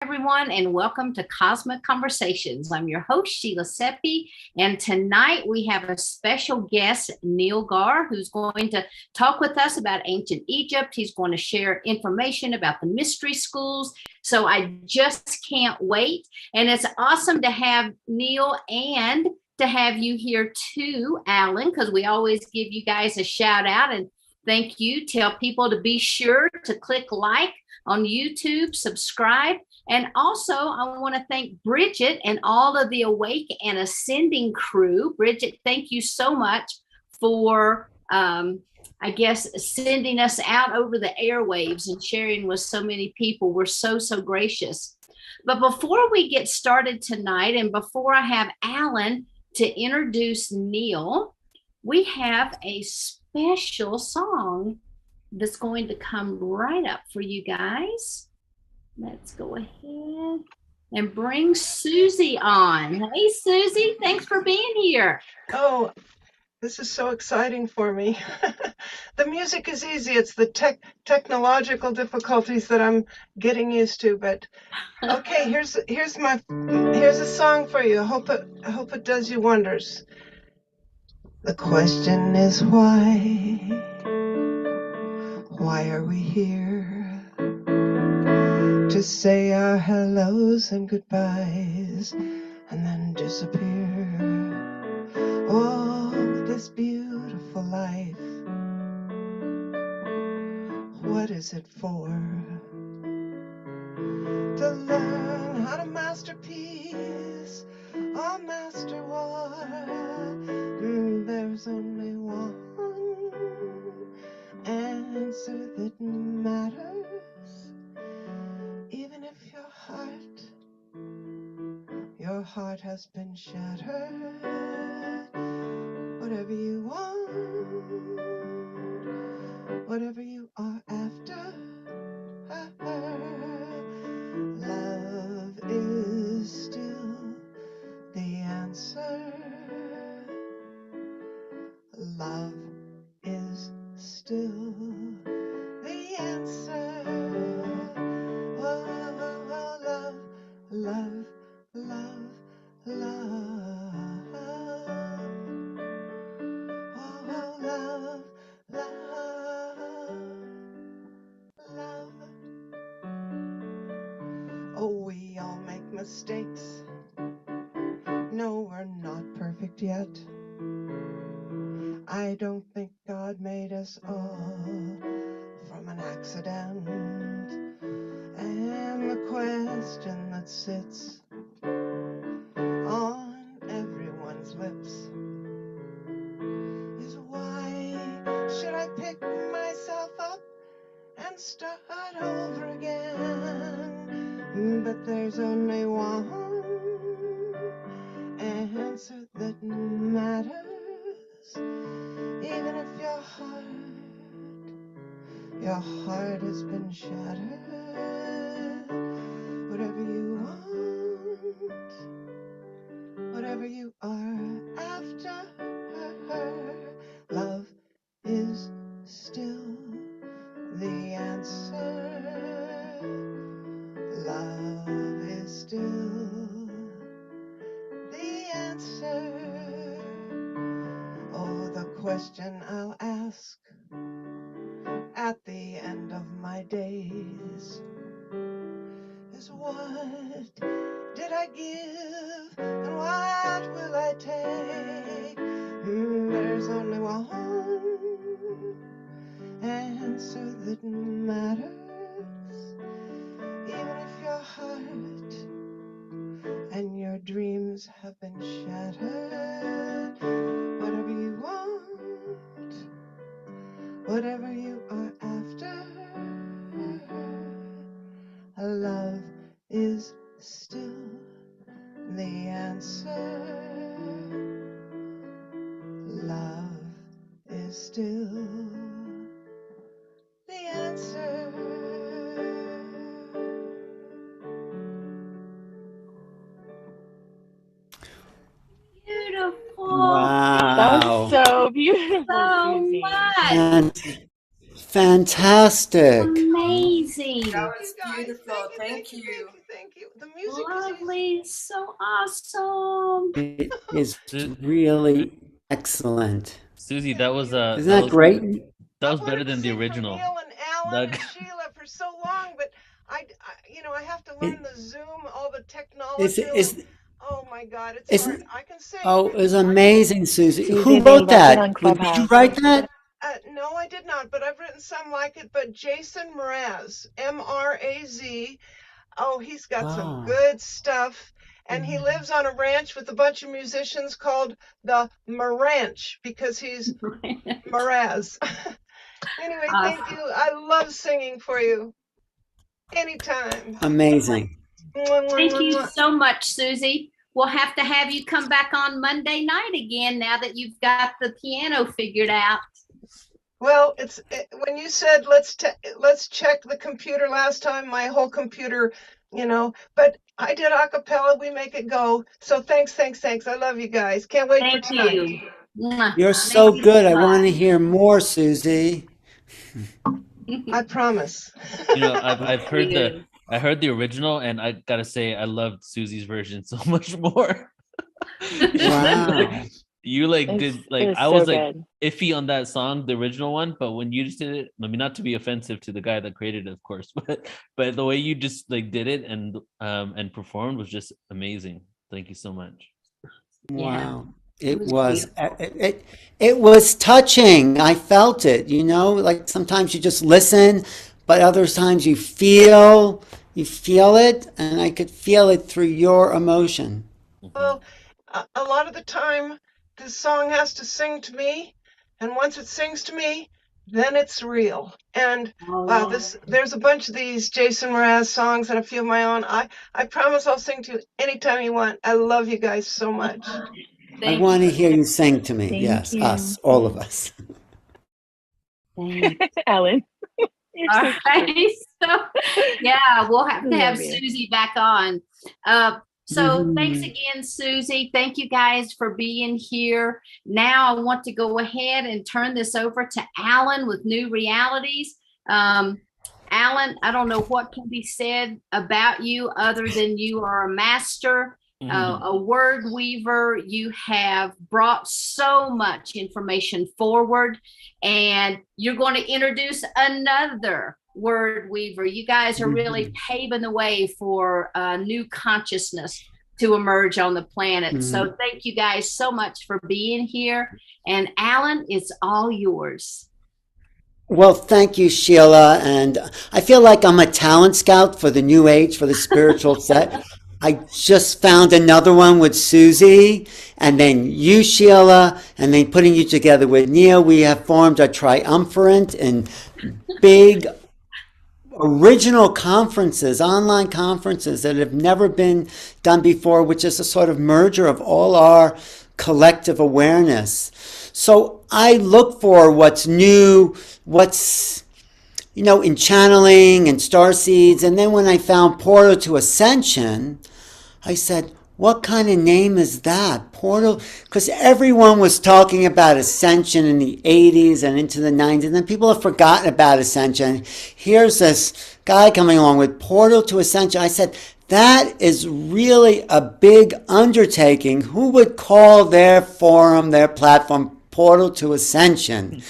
everyone, and welcome to Cosmic Conversations. I'm your host, Sheila Seppi, and tonight we have a special guest, Neil Gaur, who's going to talk with us about ancient Egypt. He's going to share information about the mystery schools. So I just can't wait. And it's awesome to have Neil and to have you here too, Alan, because we always give you guys a shout out and thank you. Tell people to be sure to click like on YouTube, subscribe. And also, I want to thank Bridget and all of the Awake and Ascending crew. Bridget, thank you so much for, sending us out over the airwaves and sharing with so many people. We're so gracious. But before we get started tonight, and before I have Alan to introduce Neil, we have a special song that's going to come right up for you guys. Let's go ahead and bring Susie on. Hey, Susie, thanks for being here. Oh, this is so exciting for me. The music is easy. It's the technological difficulties that I'm getting used to. But okay, here's a song for you. I hope it does you wonders. The question is why? Why are we here? To say our hellos and goodbyes and then disappear. Oh, this beautiful life, what is it for? To learn how to master peace or master war. There's only one answer that matters. Even if your heart has been shattered, whatever you want, whatever you are after, love is still the answer. Love is still the answer. Oh, love, love, love, love. Oh, love, love, love. Oh, we all make mistakes. No, we're not perfect yet. I don't think God made us all from an accident. And the question that sits on everyone's lips is why should I pick myself up and start over again? But there's only one answer that matters. Even if your heart has been shattered, whatever you want, whatever you are after, love is still the answer. Love is still the answer. Oh, the question I'll ask at the end of my days is what did I give and what will I take? There's only one answer that matters. Even if your heart and your dreams have been shattered, whatever you want, whatever you are after, love is still the answer. Love is still the answer. Beautiful. Wow. That was so beautiful, So Susie. much. Fantastic. Amazing. That was beautiful. Thank you. you. The music is easy. Lovely. So awesome. It is Su- really excellent. Susie, Thank you. Isn't that great? that I was better wanted to than the sing for original. Neil and Alan Doug. and Sheila for so long, but I have to learn the Zoom, all the Is technology. is Oh my God, it's hard. isn't I can sing, oh, but it was it's hard. amazing, Susie. Susie, Who they wrote love it on that? Did you Clubhouse. write that? No, I did not, but I've written some like it. But Jason Mraz, Mraz. Oh, he's got some Oh, good stuff. And he lives on a ranch with a bunch of musicians called the Maranch because he's Mraz. Anyway, thank you. I love singing for you. Anytime. amazing. Thank you so much, Susie. We'll have to have you come back on Monday night again now that you've got the piano figured out. Well, when you said let's check the computer last time, my whole computer, but I did a cappella. We make it go. So thanks. I love you guys. Can't wait for Thank tonight. you. Mwah. You're Thank so you good. I so want to much. hear more, Susie. I promise. I've heard you. I heard the original, and I gotta say I loved Susie's version so much more. Wow. You like It's, did it like was I so was like good. iffy on that song, the original one, but when you just did it, I mean, not to be offensive to the guy that created it, of course, but the way you just like did it and performed was just amazing. Thank you so much. Wow. It It was was it was touching. I felt it, like sometimes you just listen, but other times you feel it, and I could feel it through your emotion. Mhm. Well, a lot of the time, this song has to sing to me, and once it sings to me, then it's real. And wow, there's a bunch of these Jason Mraz songs and a few of my own. I promise I'll sing to you anytime you want. I love you guys so much. I Thank want to you. hear you sing to me. Thank Yes, you. us, all of us. Thank Ellen, you're All so right. So, yeah, we'll have to have Love you. Susie back on. So thanks Mhm. again, Susie. Thank you guys for being here. Now I want to go ahead and turn this over to Alan with New Realities. Alan, I don't know what can be said about you other than you are a master, a word weaver. You have brought so much information forward, and you're going to introduce another word weaver. You guys are really paving the way for a new consciousness to emerge on the planet. So thank you guys so much for being here. And Alan, it's all yours. Well, thank you, Sheila. And I feel like I'm a talent scout for the new age, for the spiritual set. I just found another one with Susie, and then you, Sheila, and then putting you together with Neil. We have formed a triumvirate and big original conferences, online conferences that have never been done before, which is a sort of merger of all our collective awareness. So I look for what's new, what's in channeling and star seeds. And then when I found Portal to Ascension, I said, what kind of name is that? Portal? Because everyone was talking about Ascension in the 80s and into the 90s, and then people have forgotten about Ascension. Here's this guy coming along with Portal to Ascension. I said, that is really a big undertaking. Who would call their forum, their platform, Portal to Ascension?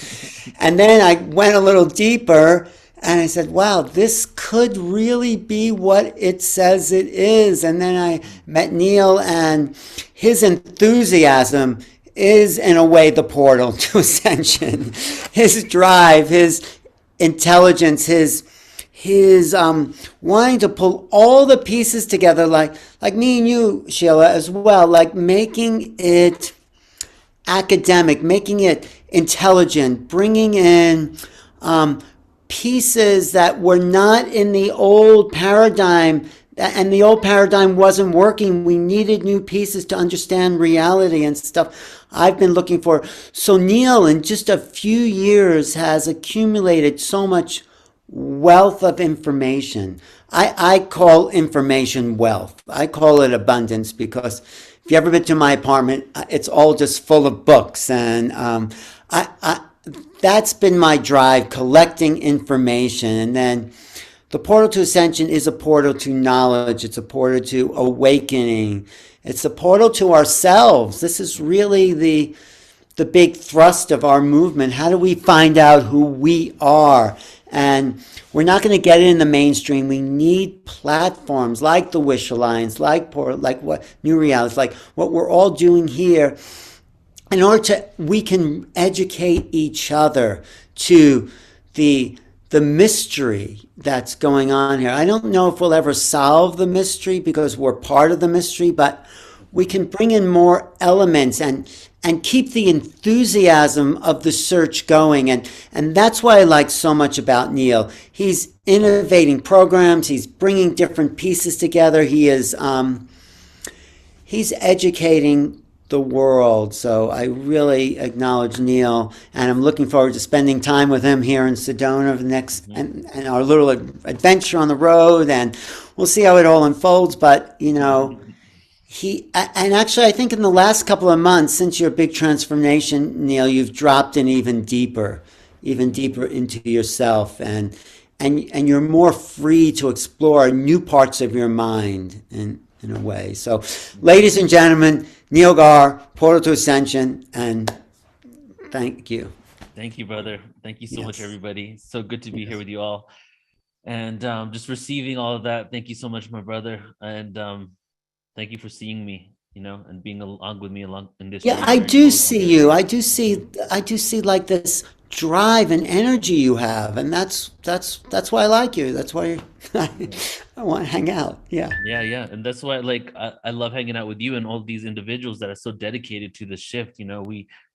And then I went a little deeper, and I said, wow, this could really be what it says it is. And then I met Neil, and his enthusiasm is, in a way, the portal to ascension. His drive, his intelligence, his wanting to pull all the pieces together, like me and you, Sheila, as well, like making it academic, making it intelligent, bringing in pieces that were not in the old paradigm, and the old paradigm wasn't working. We needed new pieces to understand reality and stuff I've been looking for. So Neil, in just a few years, has accumulated so much wealth of information. I call information wealth. I call it abundance, because if you ever been to my apartment, it's all just full of books. And that's been my drive, collecting information. And then the portal to ascension is a portal to knowledge. It's a portal to awakening. It's a portal to ourselves. This is really the big thrust of our movement. How do we find out who we are? And we're not going to get it in the mainstream. We need platforms like the Wish Alliance, like what New Realities, like what we're all doing here, in order to we can educate each other to the mystery that's going on here. I don't know if we'll ever solve the mystery because we're part of the mystery, but we can bring in more elements and keep the enthusiasm of the search going. And that's why I like so much about Neil. He's innovating programs. He's bringing different pieces together. He's educating the world. So I really acknowledge Neil, and I'm looking forward to spending time with him here in Sedona the next and our little adventure on the road, and we'll see how it all unfolds. But actually, I think in the last couple of months, since your big transformation, Neil, you've dropped in even deeper into yourself, and you're more free to explore new parts of your mind in a way. So, ladies and gentlemen, Neil Gaur, Portal to Ascension, and thank you. Thank you, brother. Thank you so much, Yes. everybody. So good to be here with you all. And just receiving all of that. Thank you so much, my brother. And thank you for seeing me, and being along with me along in this Yeah, journey. I do see you. I do see like this drive and energy you have, and that's why I like you. That's why I want to hang out. Yeah. Yeah. And that's why I love hanging out with you and all these individuals that are so dedicated to the shift.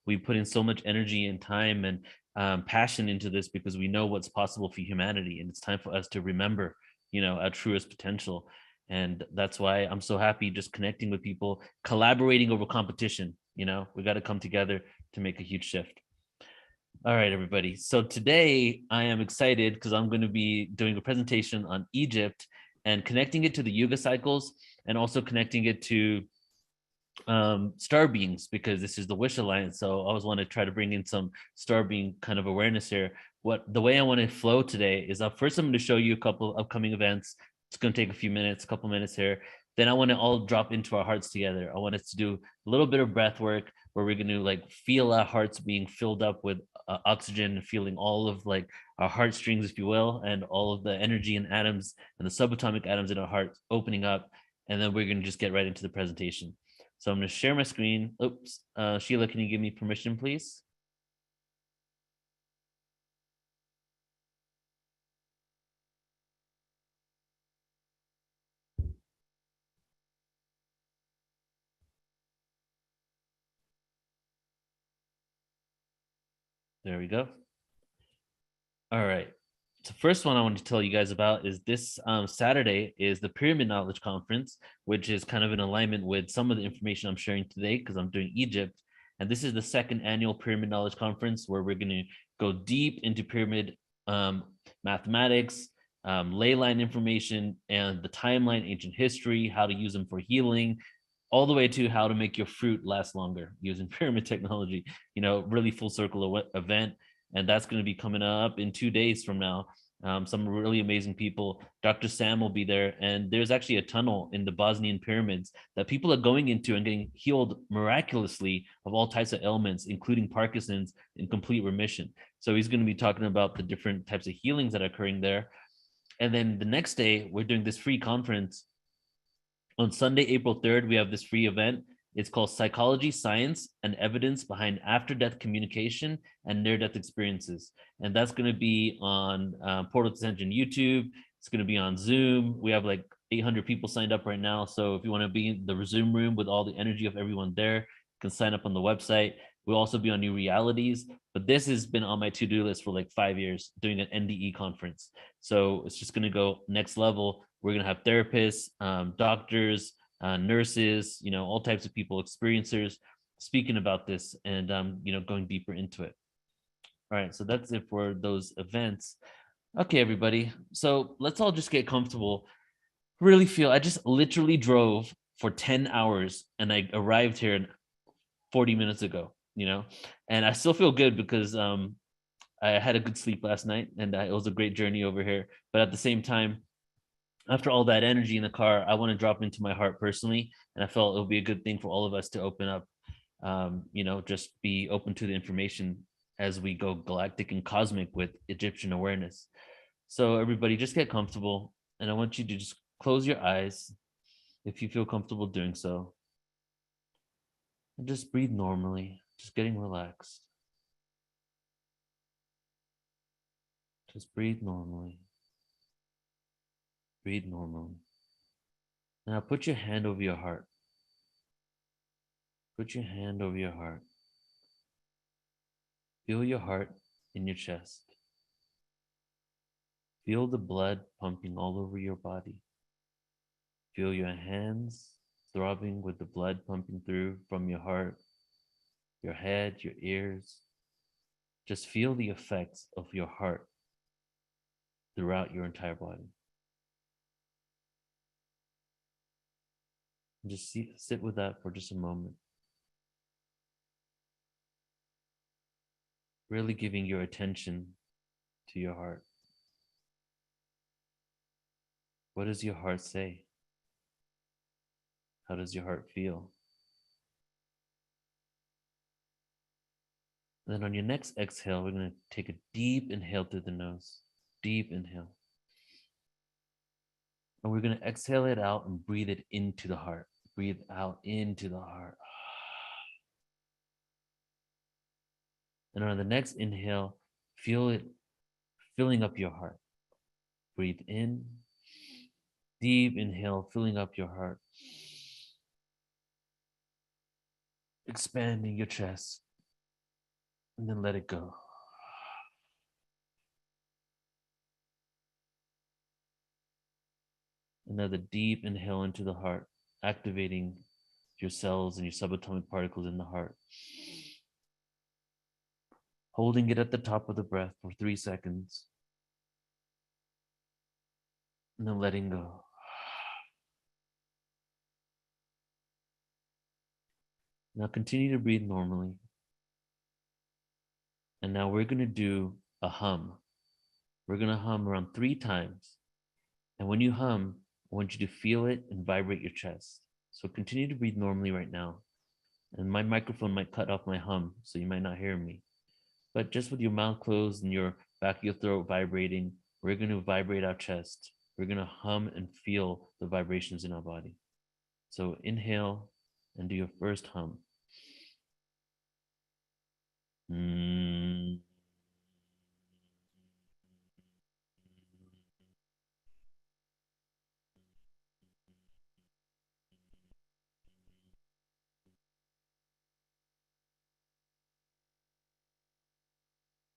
We put in so much energy and time and passion into this because we know what's possible for humanity, and it's time for us to remember, our truest potential. And that's why I'm so happy just connecting with people, collaborating over competition. We got to come together to make a huge shift. All right, everybody. So today I am excited because I'm going to be doing a presentation on Egypt and connecting it to the Yuga cycles, and also connecting it to star beings, because this is the Wish Alliance. So I always want to try to bring in some star being kind of awareness here. The way I want to flow today is first I'm going to show you a couple upcoming events. It's going to take a couple minutes here. Then I want to all drop into our hearts together. I want us to do a little bit of breath work where we're going to feel our hearts being filled up with oxygen, feeling all of our heartstrings, if you will, and all of the energy and atoms and the subatomic atoms in our heart opening up. And then we're going to just get right into the presentation. So I'm going to share my screen. Oops. Sheila, can you give me permission, please? There we go. All right. So first one I want to tell you guys about is this Saturday is the Pyramid Knowledge Conference, which is kind of in alignment with some of the information I'm sharing today because I'm doing Egypt. And this is the second annual Pyramid Knowledge Conference where we're going to go deep into pyramid mathematics, ley line information, and the timeline, ancient history, how to use them for healing, all the way to how to make your fruit last longer using pyramid technology, really full circle event. And that's going to be coming up in 2 days from now. Some really amazing people. Dr. Sam will be there. And there's actually a tunnel in the Bosnian pyramids that people are going into and getting healed miraculously of all types of ailments, including Parkinson's, in complete remission. So he's going to be talking about the different types of healings that are occurring there. And then the next day, we're doing this free conference. On Sunday, April 3rd, we have this free event. It's called Psychology, Science, and Evidence Behind After-Death Communication and Near-Death Experiences. And that's going to be on Portal to Ascension YouTube. It's going to be on Zoom. We have 800 people signed up right now. So if you want to be in the Zoom room with all the energy of everyone there, you can sign up on the website. We'll also be on New Realities. But this has been on my to-do list for 5 years, doing an NDE conference. So it's just going to go next level. We're going to have therapists, doctors, nurses, all types of people, experiencers speaking about this and, going deeper into it. All right, so that's it for those events. Okay, everybody. So let's all just get comfortable. Really feel, I just literally drove for 10 hours and I arrived here 40 minutes ago, and I still feel good because I had a good sleep last night, and it was a great journey over here. But at the same time, after all that energy in the car, I want to drop into my heart personally, and I felt it would be a good thing for all of us to open up. Just be open to the information as we go galactic and cosmic with Egyptian awareness. So everybody, just get comfortable, and I want you to just close your eyes if you feel comfortable doing so, and just breathe normally, just getting relaxed. Just breathe normally. Breathe normally. Now put your hand over your heart. Put your hand over your heart. Feel your heart in your chest. Feel the blood pumping all over your body. Feel your hands throbbing with the blood pumping through from your heart, your head, your ears. Just feel the effects of your heart throughout your entire body. And just sit with that for just a moment. Really giving your attention to your heart. What does your heart say? How does your heart feel? And then on your next exhale, we're going to take a deep inhale through the nose. Deep inhale. And we're going to exhale it out and breathe it into the heart. Breathe out into the heart. And on the next inhale, feel it filling up your heart. Breathe in. Deep inhale, filling up your heart. Expanding your chest. And then let it go. Another deep inhale into the heart, activating your cells and your subatomic particles in the heart. Holding it at the top of the breath for 3 seconds. And then letting go. Now continue to breathe normally. And now we're going to do a hum. We're going to hum around 3 times. And when you hum, I want you to feel it and vibrate your chest. So continue to breathe normally right now. And my microphone might cut off my hum, so you might not hear me. But just with your mouth closed and your back of your throat vibrating, we're going to vibrate our chest. We're going to hum and feel the vibrations in our body. So inhale and do your first hum.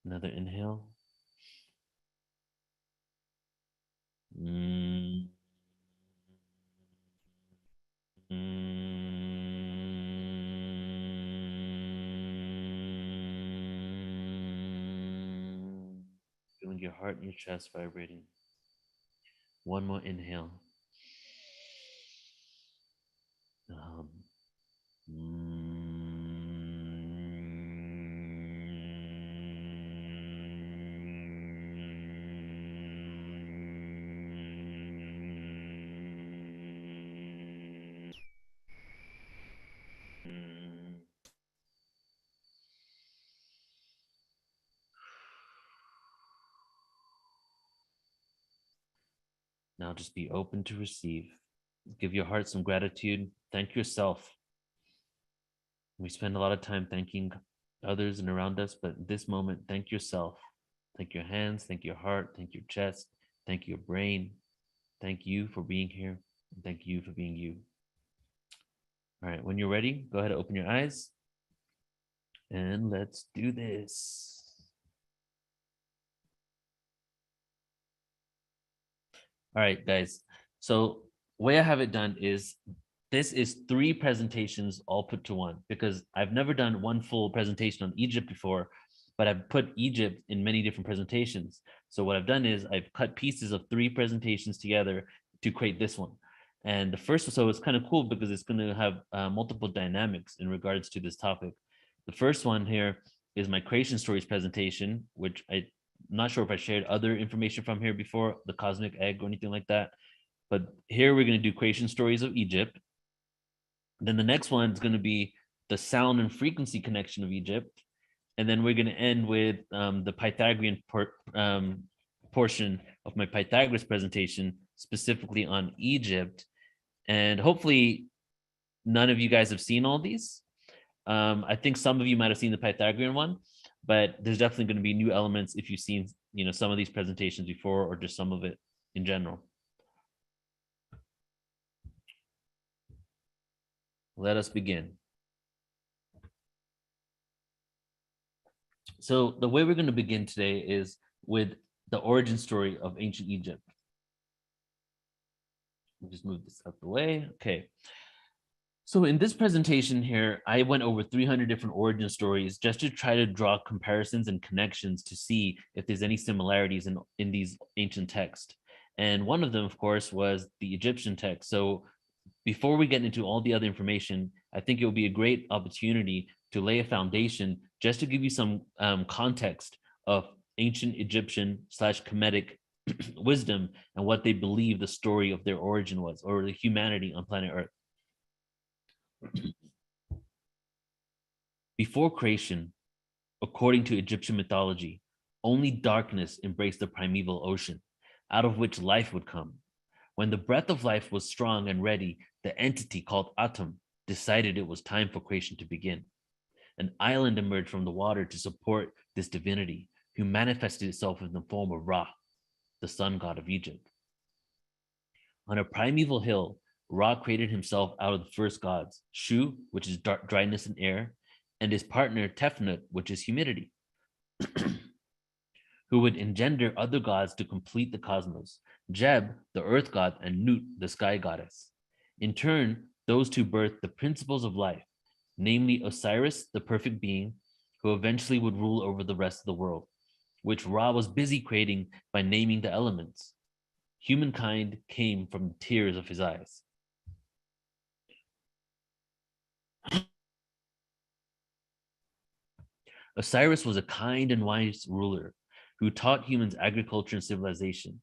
Another inhale. Feeling your heart and your chest vibrating. One more inhale. Now just be open to receive. Give your heart some gratitude. Thank yourself. We spend a lot of time thanking others and around us, but in this moment, thank yourself. Thank your hands, thank your heart, thank your chest, thank your brain. Thank you for being here. And thank you for being you. All right, when you're ready, go ahead and open your eyes. And let's do this. All right, guys. So the way I have it done is this is 3 presentations all put to one, because I've never done one full presentation on Egypt before, but I've put Egypt in many different presentations. So what I've done is I've cut pieces of 3 presentations together to create this one. And the first, so it's kind of cool because it's going to have multiple dynamics in regards to this topic. The first one here is my creation stories presentation, which I'm not sure if I shared other information from here before, the cosmic egg or anything like that. But here we're going to do creation stories of Egypt. Then the next one is going to be the sound and frequency connection of Egypt. And then we're going to end with the Pythagorean portion of my Pythagoras presentation, specifically on Egypt. And hopefully none of you guys have seen all these. I think some of you might have seen the Pythagorean one, but there's definitely going to be new elements if you've seen, some of these presentations before or just some of it in general. Let us begin. So the way we're going to begin today is with the origin story of ancient Egypt. Let me just move this out the way. Okay. So in this presentation here, I went over 300 different origin stories just to try to draw comparisons and connections to see if there's any similarities in these ancient texts. And one of them, of course, was the Egyptian text. So before we get into all the other information, I think it will be a great opportunity to lay a foundation just to give you some context of ancient Egyptian / Kemetic wisdom and what they believe the story of their origin was, or the humanity on planet Earth. Before creation, according to Egyptian mythology, only darkness embraced the primeval ocean, out of which life would come. When the breath of life was strong and ready, the entity called Atum decided it was time for creation to begin. An island emerged from the water to support this divinity, who manifested itself in the form of Ra, the sun god of Egypt. On a primeval hill, Ra created himself out of the first gods, Shu, which is dryness and air, and his partner Tefnut, which is humidity, who would engender other gods to complete the cosmos, Jeb, the earth god, and Nut, the sky goddess. In turn, those two birthed the principles of life, namely Osiris, the perfect being, who eventually would rule over the rest of the world, which Ra was busy creating by naming the elements. Humankind came from the tears of his eyes. Osiris was a kind and wise ruler who taught humans agriculture and civilization.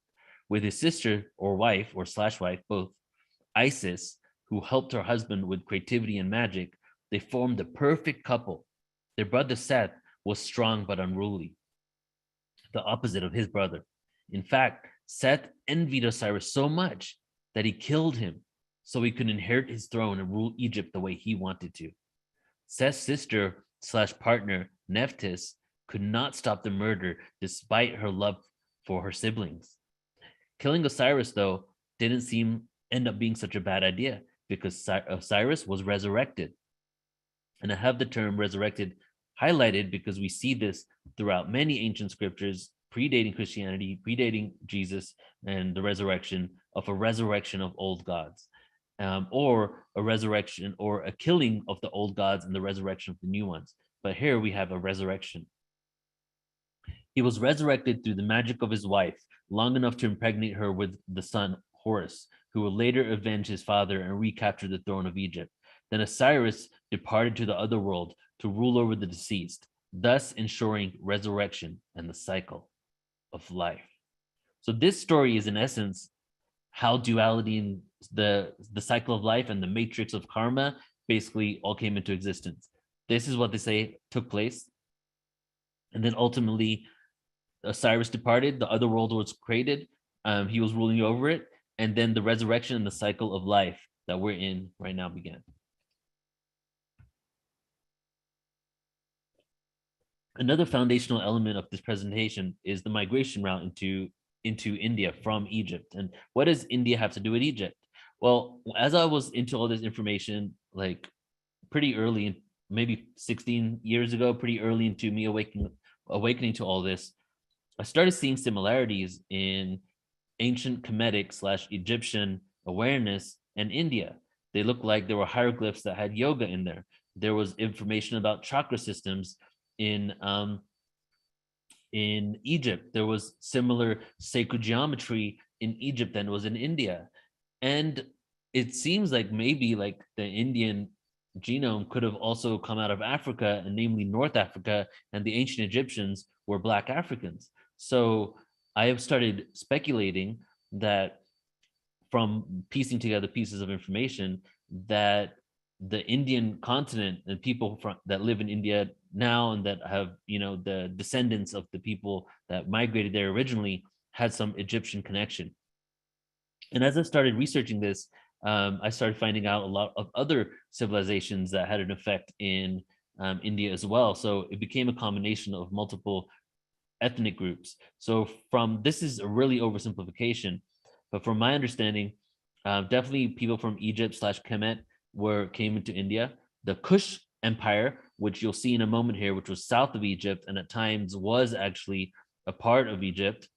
With his sister or wife or / wife, both, Isis, who helped her husband with creativity and magic, they formed a perfect couple. Their brother Seth was strong but unruly, the opposite of his brother. In fact, Seth envied Osiris so much that he killed him so he could inherit his throne and rule Egypt the way he wanted to. Seth's sister / partner, Nephthys, could not stop the murder despite her love for her siblings. Killing Osiris, though, didn't end up being such a bad idea because Osiris was resurrected. And I have the term resurrected highlighted because we see this throughout many ancient scriptures predating Christianity, predating Jesus and the resurrection of old gods, or a resurrection or a killing of the old gods and the resurrection of the new ones. But here we have a resurrection. He was resurrected through the magic of his wife, long enough to impregnate her with the son Horus, who would later avenge his father and recapture the throne of Egypt. Then Osiris departed to the other world to rule over the deceased, thus ensuring resurrection and the cycle of life. So this story is in essence how duality in the cycle of life and the matrix of karma basically all came into existence. This is what they say took place. And then ultimately Osiris departed, the other world was created, he was ruling over it, and then the resurrection and the cycle of life that we're in right now began. Another foundational element of this presentation is the migration route into India from Egypt. And what does India have to do with Egypt? Well, as I was into all this information, like pretty early, maybe 16 years ago, pretty early into me awakening to all this, I started seeing similarities in ancient Kemetic / Egyptian awareness and India. They looked like there were hieroglyphs that had yoga in there. There was information about chakra systems in Egypt. There was similar sacred geometry in Egypt than was in India. And it seems like maybe like the Indian genome could have also come out of Africa, and namely North Africa, and the ancient Egyptians were Black Africans. So I have started speculating that, from piecing together pieces of information, that the Indian continent and people that live in India now, and that have, the descendants of the people that migrated there originally, had some Egyptian connection. And as I started researching this, I started finding out a lot of other civilizations that had an effect in India as well. So it became a combination of multiple ethnic groups. So this is a really oversimplification, but from my understanding, definitely people from Egypt / Kemet came into India. The Kush Empire, which you'll see in a moment here, which was south of Egypt and at times was actually a part of Egypt.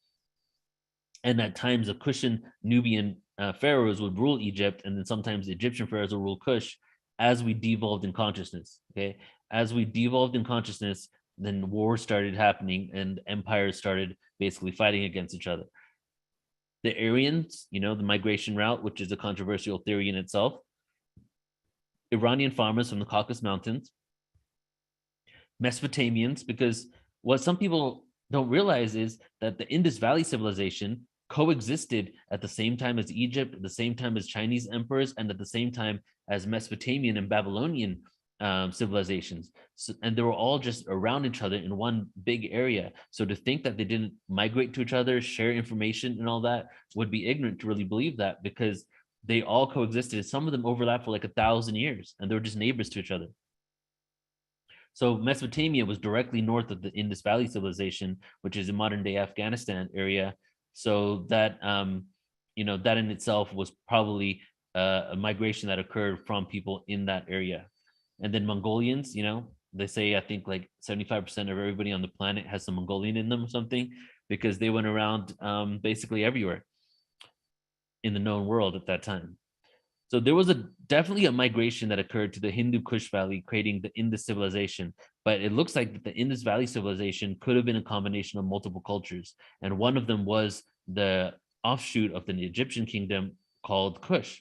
And at times the Kushan Nubian pharaohs would rule Egypt, and then sometimes the Egyptian pharaohs would rule Kush, as we devolved in consciousness. Okay, as we devolved in consciousness, then wars started happening and empires started basically fighting against each other. The Aryans, the migration route, which is a controversial theory in itself. Iranian farmers from the Caucasus Mountains. Mesopotamians, because what some people don't realize is that the Indus Valley civilization coexisted at the same time as Egypt, at the same time as Chinese emperors, and at the same time as Mesopotamian and Babylonian civilizations. So, and they were all just around each other in one big area. So to think that they didn't migrate to each other, share information and all that, would be ignorant to really believe that, because they all coexisted. Some of them overlapped for like 1,000 years, and they were just neighbors to each other. So Mesopotamia was directly north of the Indus Valley civilization, which is in modern day Afghanistan area. So that, that in itself was probably a migration that occurred from people in that area. And then Mongolians, they say, I think like 75% of everybody on the planet has some Mongolian in them or something, because they went around basically everywhere in the known world at that time. So there was definitely a migration that occurred to the Hindu Kush Valley, creating the Indus civilization. But it looks like the Indus Valley civilization could have been a combination of multiple cultures. And one of them was the offshoot of the Egyptian kingdom called Kush.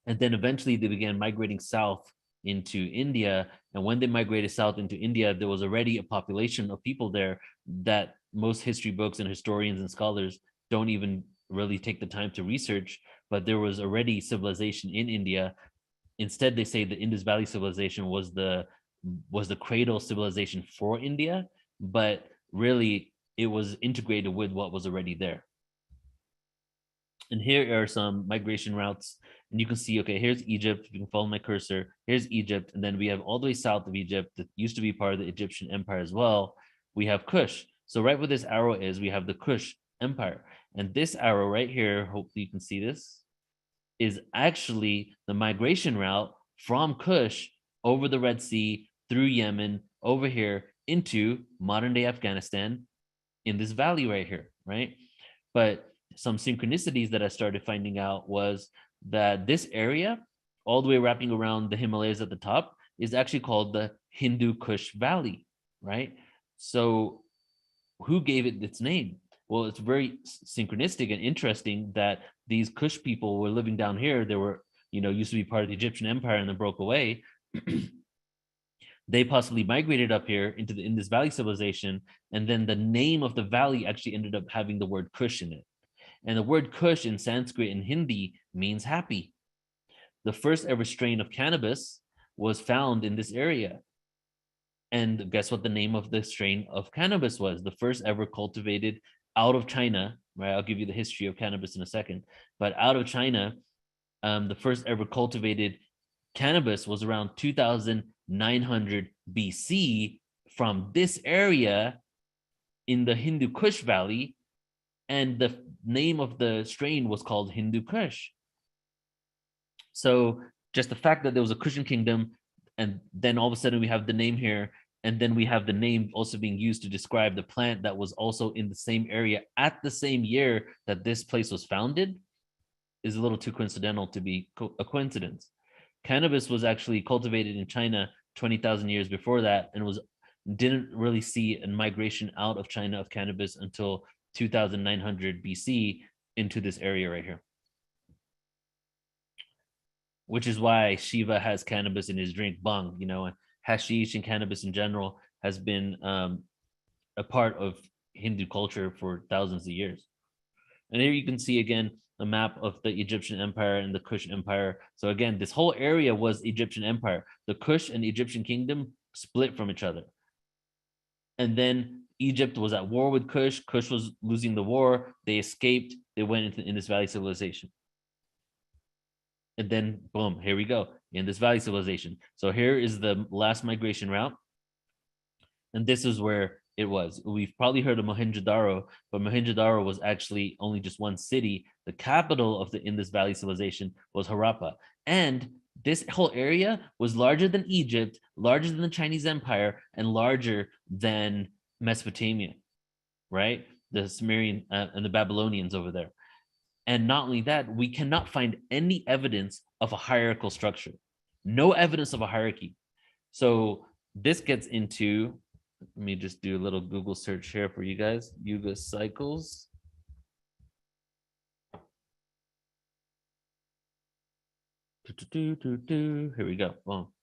And then eventually they began migrating south into India. And when they migrated south into India, there was already a population of people there that most history books and historians and scholars don't even really take the time to research. But there was already civilization in India. Instead, they say the Indus Valley civilization was the cradle civilization for India, but really it was integrated with what was already there. And here are some migration routes. And you can see, okay, here's Egypt. You can follow my cursor. Here's Egypt. And then we have all the way south of Egypt that used to be part of the Egyptian empire as well. We have Kush. So right where this arrow is, we have the Kush empire. And this arrow right here, hopefully you can see this, is actually the migration route from Kush over the Red Sea, through Yemen, over here into modern day Afghanistan in this valley right here, right? But some synchronicities that I started finding out was that this area, all the way wrapping around the Himalayas at the top, is actually called the Hindu Kush Valley, right? So who gave it its name? Well, it's very synchronistic and interesting that these Kush people were living down here. They were, used to be part of the Egyptian empire and then broke away. They possibly migrated up here into the Indus Valley civilization. And then the name of the valley actually ended up having the word Kush in it. And the word Kush in Sanskrit and Hindi means happy. The first ever strain of cannabis was found in this area. And guess what the name of the strain of cannabis was? The first ever cultivated out of China, right? I'll give you the history of cannabis in a second. But out of China, the first ever cultivated cannabis was around 2,900 BC from this area in the Hindu Kush Valley. And the name of the strain was called Hindu Kush. So just the fact that there was a Kushan kingdom, and then all of a sudden we have the name here, and then we have the name also being used to describe the plant that was also in the same area at the same year that this place was founded, is a little too coincidental to be a coincidence. Cannabis was actually cultivated in China 20,000 years before that, and didn't really see a migration out of China of cannabis until 2,900 BC into this area right here. which is why Shiva has cannabis in his drink, bhang, and hashish and cannabis in general has been a part of Hindu culture for thousands of years. And here you can see again a map of the Egyptian Empire and the Kush Empire. So again, this whole area was Egyptian Empire. The Kush and Egyptian kingdom split from each other. And then Egypt was at war with Kush. Kush was losing the war. They escaped. They went into Indus Valley civilization. And then, boom, here we go, Indus Valley civilization. So here is the last migration route. And this is where it was. We've probably heard of Mohenjo-daro, but Mohenjo-daro was actually only just one city. The capital of the Indus Valley civilization was Harappa. And this whole area was larger than Egypt, larger than the Chinese Empire, and larger than Mesopotamia, right? The Sumerian and the Babylonians over there. And not only that, we cannot find any evidence of a hierarchical structure. No evidence of a hierarchy. So this gets into, let me just do a little Google search here for you guys. Yuga cycles. Here we go. Well,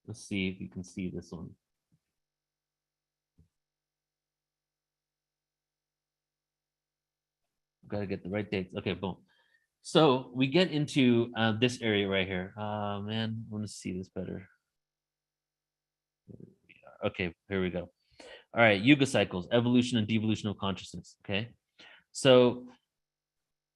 let's see if you can see this one. Got to get the right dates. Okay, boom. So we get into this area right here. Man, I want to see this better. Okay, here we go. All right, Yuga cycles, evolution and devolution of consciousness. Okay, so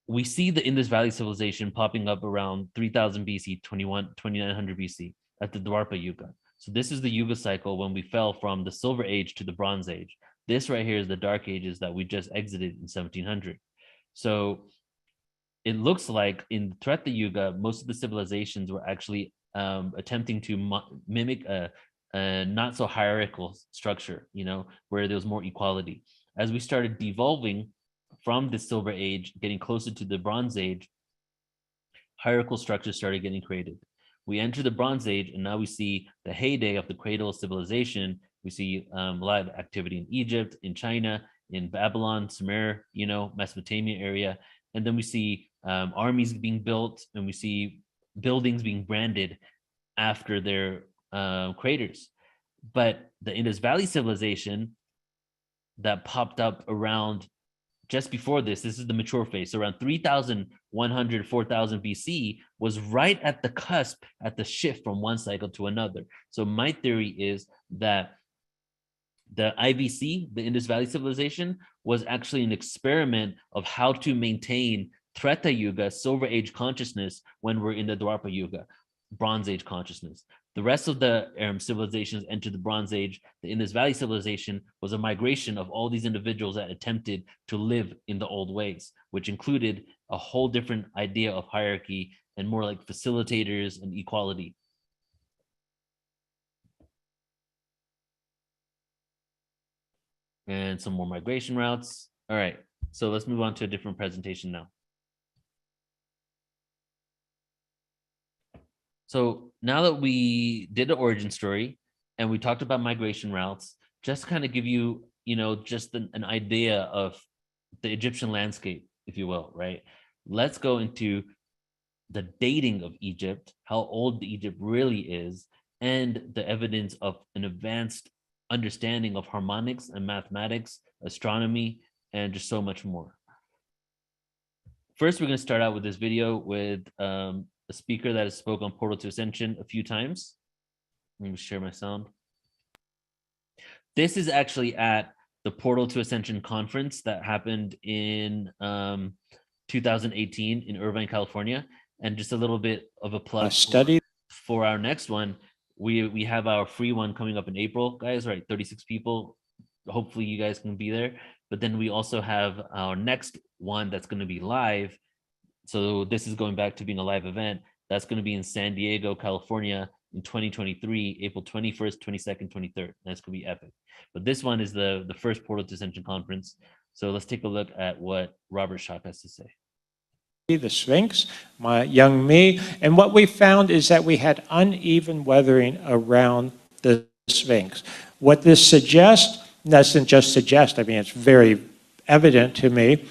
we see the Indus Valley civilization popping up around 3000 BC, 2900 BC at the Dwapara Yuga. So this is the Yuga cycle when we fell from the Silver Age to the Bronze Age. This right here is the Dark Ages that we just exited in 1700. So it looks like in Treta Yuga, most of the civilizations were actually attempting to mimic a not so hierarchical structure, where there was more equality. As we started devolving from the Silver Age, getting closer to the Bronze Age, hierarchical structures started getting created. We enter the Bronze Age, and now we see the heyday of the cradle of civilization. We see a lot of activity in Egypt, in China, in Babylon, Sumer, Mesopotamia area. And then we see armies being built, and we see buildings being branded after their craters. But the Indus Valley civilization that popped up around just before this is the mature phase. So around 3100, 4000 BC was right at the cusp, at the shift from one cycle to another. So my theory is that the IVC, the Indus Valley civilization, was actually an experiment of how to maintain Treta Yuga, Silver Age consciousness when we're in the Dwapara Yuga, Bronze Age consciousness. The rest of the civilizations entered the Bronze Age. The Indus Valley civilization was a migration of all these individuals that attempted to live in the old ways, which included a whole different idea of hierarchy and more like facilitators and equality. And some more migration routes. All right, so let's move on to a different presentation now. So now that we did the origin story and we talked about migration routes, just to kind of give you, just an idea of the Egyptian landscape, if you will, right? Let's go into the dating of Egypt, how old Egypt really is, and the evidence of an advanced understanding of harmonics and mathematics, astronomy, and just so much more. First, we're going to start out with this video with a speaker that has spoke on Portal to Ascension a few times. Let me share my sound. This is actually at the Portal to Ascension conference that happened in 2018 in Irvine, California. And just a little bit of a plug for our next one. We have our free one coming up in April, guys, right? 36 people. Hopefully you guys can be there. But then we also have our next one that's going to be live. So this is going back to being a live event. That's going to be in San Diego, California in 2023, April 21st, 22nd, 23rd. That's going to be epic. But this one is the first Portal to Ascension conference. So let's take a look at what Robert Schock has to say. The Sphinx, my young me, and what we found is that we had uneven weathering around the Sphinx. What this suggests, doesn't just suggest, I mean, it's very evident to me,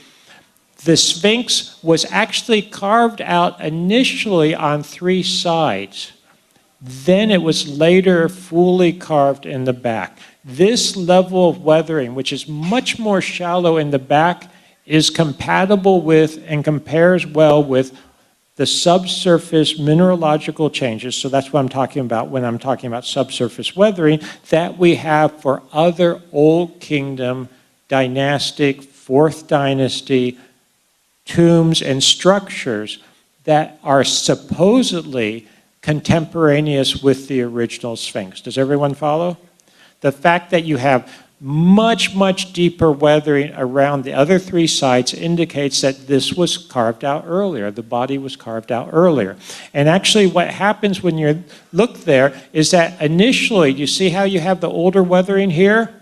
The Sphinx was actually carved out initially on 3 sides. Then it was later fully carved in the back. This level of weathering, which is much more shallow in the back, is compatible with and compares well with the subsurface mineralogical changes, so that's what I'm talking about when I'm talking about subsurface weathering, that we have for other Old Kingdom, dynastic, 4th dynasty tombs and structures that are supposedly contemporaneous with the original Sphinx. Does everyone follow? The fact that you have much, much deeper weathering around the other 3 sites indicates that this was carved out earlier. The body was carved out earlier. And actually what happens when you look there is that initially, you see how you have the older weathering here?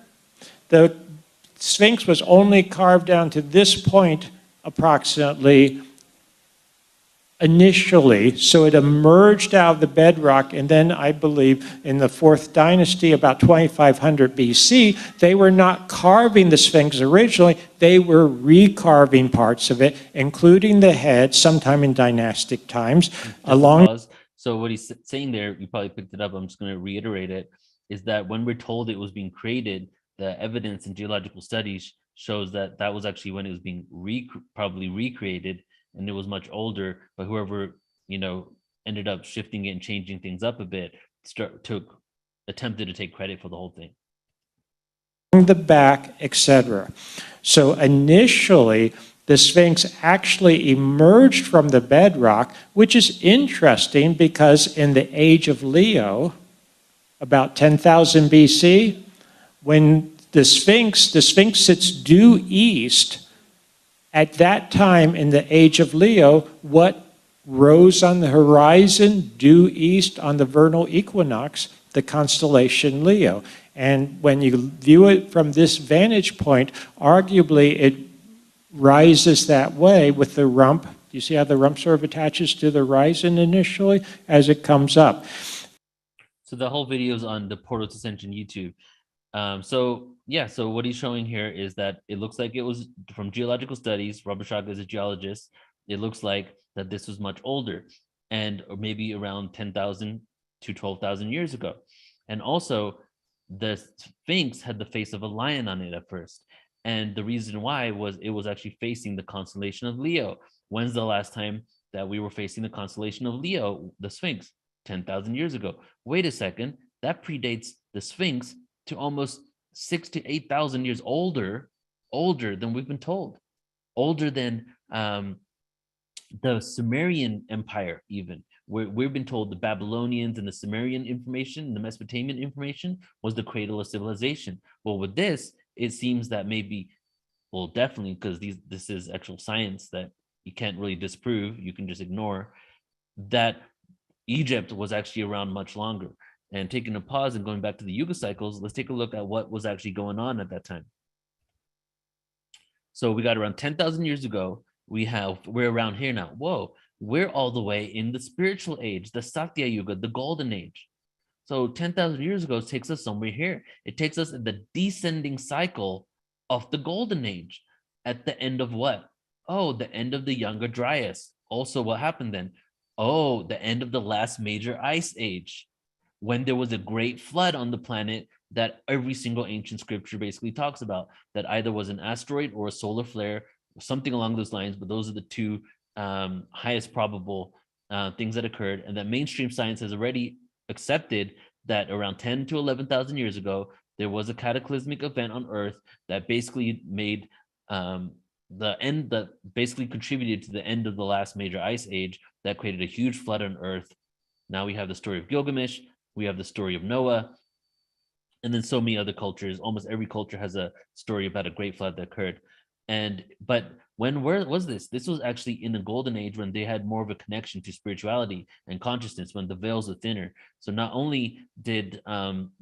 The Sphinx was only carved down to this point approximately initially, so it emerged out of the bedrock, and then I believe in the 4th dynasty, about 2500 BC, they were not carving the Sphinx originally, they were recarving parts of it, including the head, sometime in dynastic times, along. So what he's saying there, you probably picked it up, I'm just going to reiterate it, is that when we're told it was being created, the evidence in geological studies shows that that was actually when it was being probably recreated, and it was much older, but whoever, ended up shifting it and changing things up a bit, attempted to take credit for the whole thing. The back, etc. So initially, the Sphinx actually emerged from the bedrock, which is interesting because in the age of Leo, about 10,000 BC, when the Sphinx sits due east. At that time in the age of Leo, what rose on the horizon due east on the vernal equinox? The constellation Leo. And when you view it from this vantage point, arguably it rises that way with the rump. You see how the rump sort of attaches to the horizon initially as it comes up? So the whole video is on the Portal to Ascension YouTube. So what he's showing here is that it looks like it was from geological studies. Robert Shaka is a geologist. It looks like that this was much older, and or maybe around 10,000 to 12,000 years ago. And also, the Sphinx had the face of a lion on it at first. And the reason why was it was actually facing the constellation of Leo. When's the last time that we were facing the constellation of Leo, the Sphinx? 10,000 years ago. Wait a second, that predates the Sphinx to almost 6,000 to 8,000 years older than we've been told, older than the Sumerian Empire even. We've been told the Babylonians and the Sumerian information, the Mesopotamian information was the cradle of civilization. Well, with this, it seems that maybe, well, definitely, because this is actual science that you can't really disprove, you can just ignore, that Egypt was actually around much longer. And taking a pause and going back to the Yuga cycles, let's take a look at what was actually going on at that time. So we got around 10,000 years ago, we're around here now. Whoa, we're all the way in the spiritual age, the Satya Yuga, the golden age. So 10,000 years ago takes us somewhere here. It takes us in the descending cycle of the golden age. At the end of what? Oh, the end of the Younger Dryas. Also, what happened then? Oh, the end of the last major ice age, when there was a great flood on the planet that every single ancient scripture basically talks about, that either was an asteroid or a solar flare, something along those lines, but those are the two highest probable things that occurred, and that mainstream science has already accepted that around 10 to 11,000 years ago, there was a cataclysmic event on Earth that basically made that basically contributed to the end of the last major ice age that created a huge flood on Earth. Now we have the story of Gilgamesh, we have the story of Noah, and then so many other cultures. Almost every culture has a story about a great flood that occurred. But where was this? This was actually in the golden age, when they had more of a connection to spirituality and consciousness, when the veils were thinner. So not only did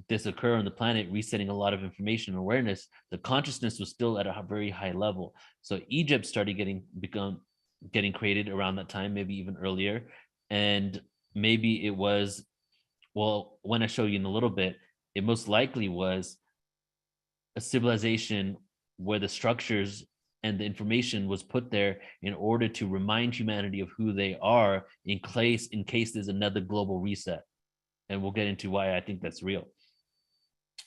this occur on the planet, resetting a lot of information and awareness, the consciousness was still at a very high level. So Egypt started getting created around that time, maybe even earlier. And maybe it was, well, when I show you in a little bit, it most likely was a civilization where the structures and the information was put there in order to remind humanity of who they are in case there's another global reset. And we'll get into why I think that's real.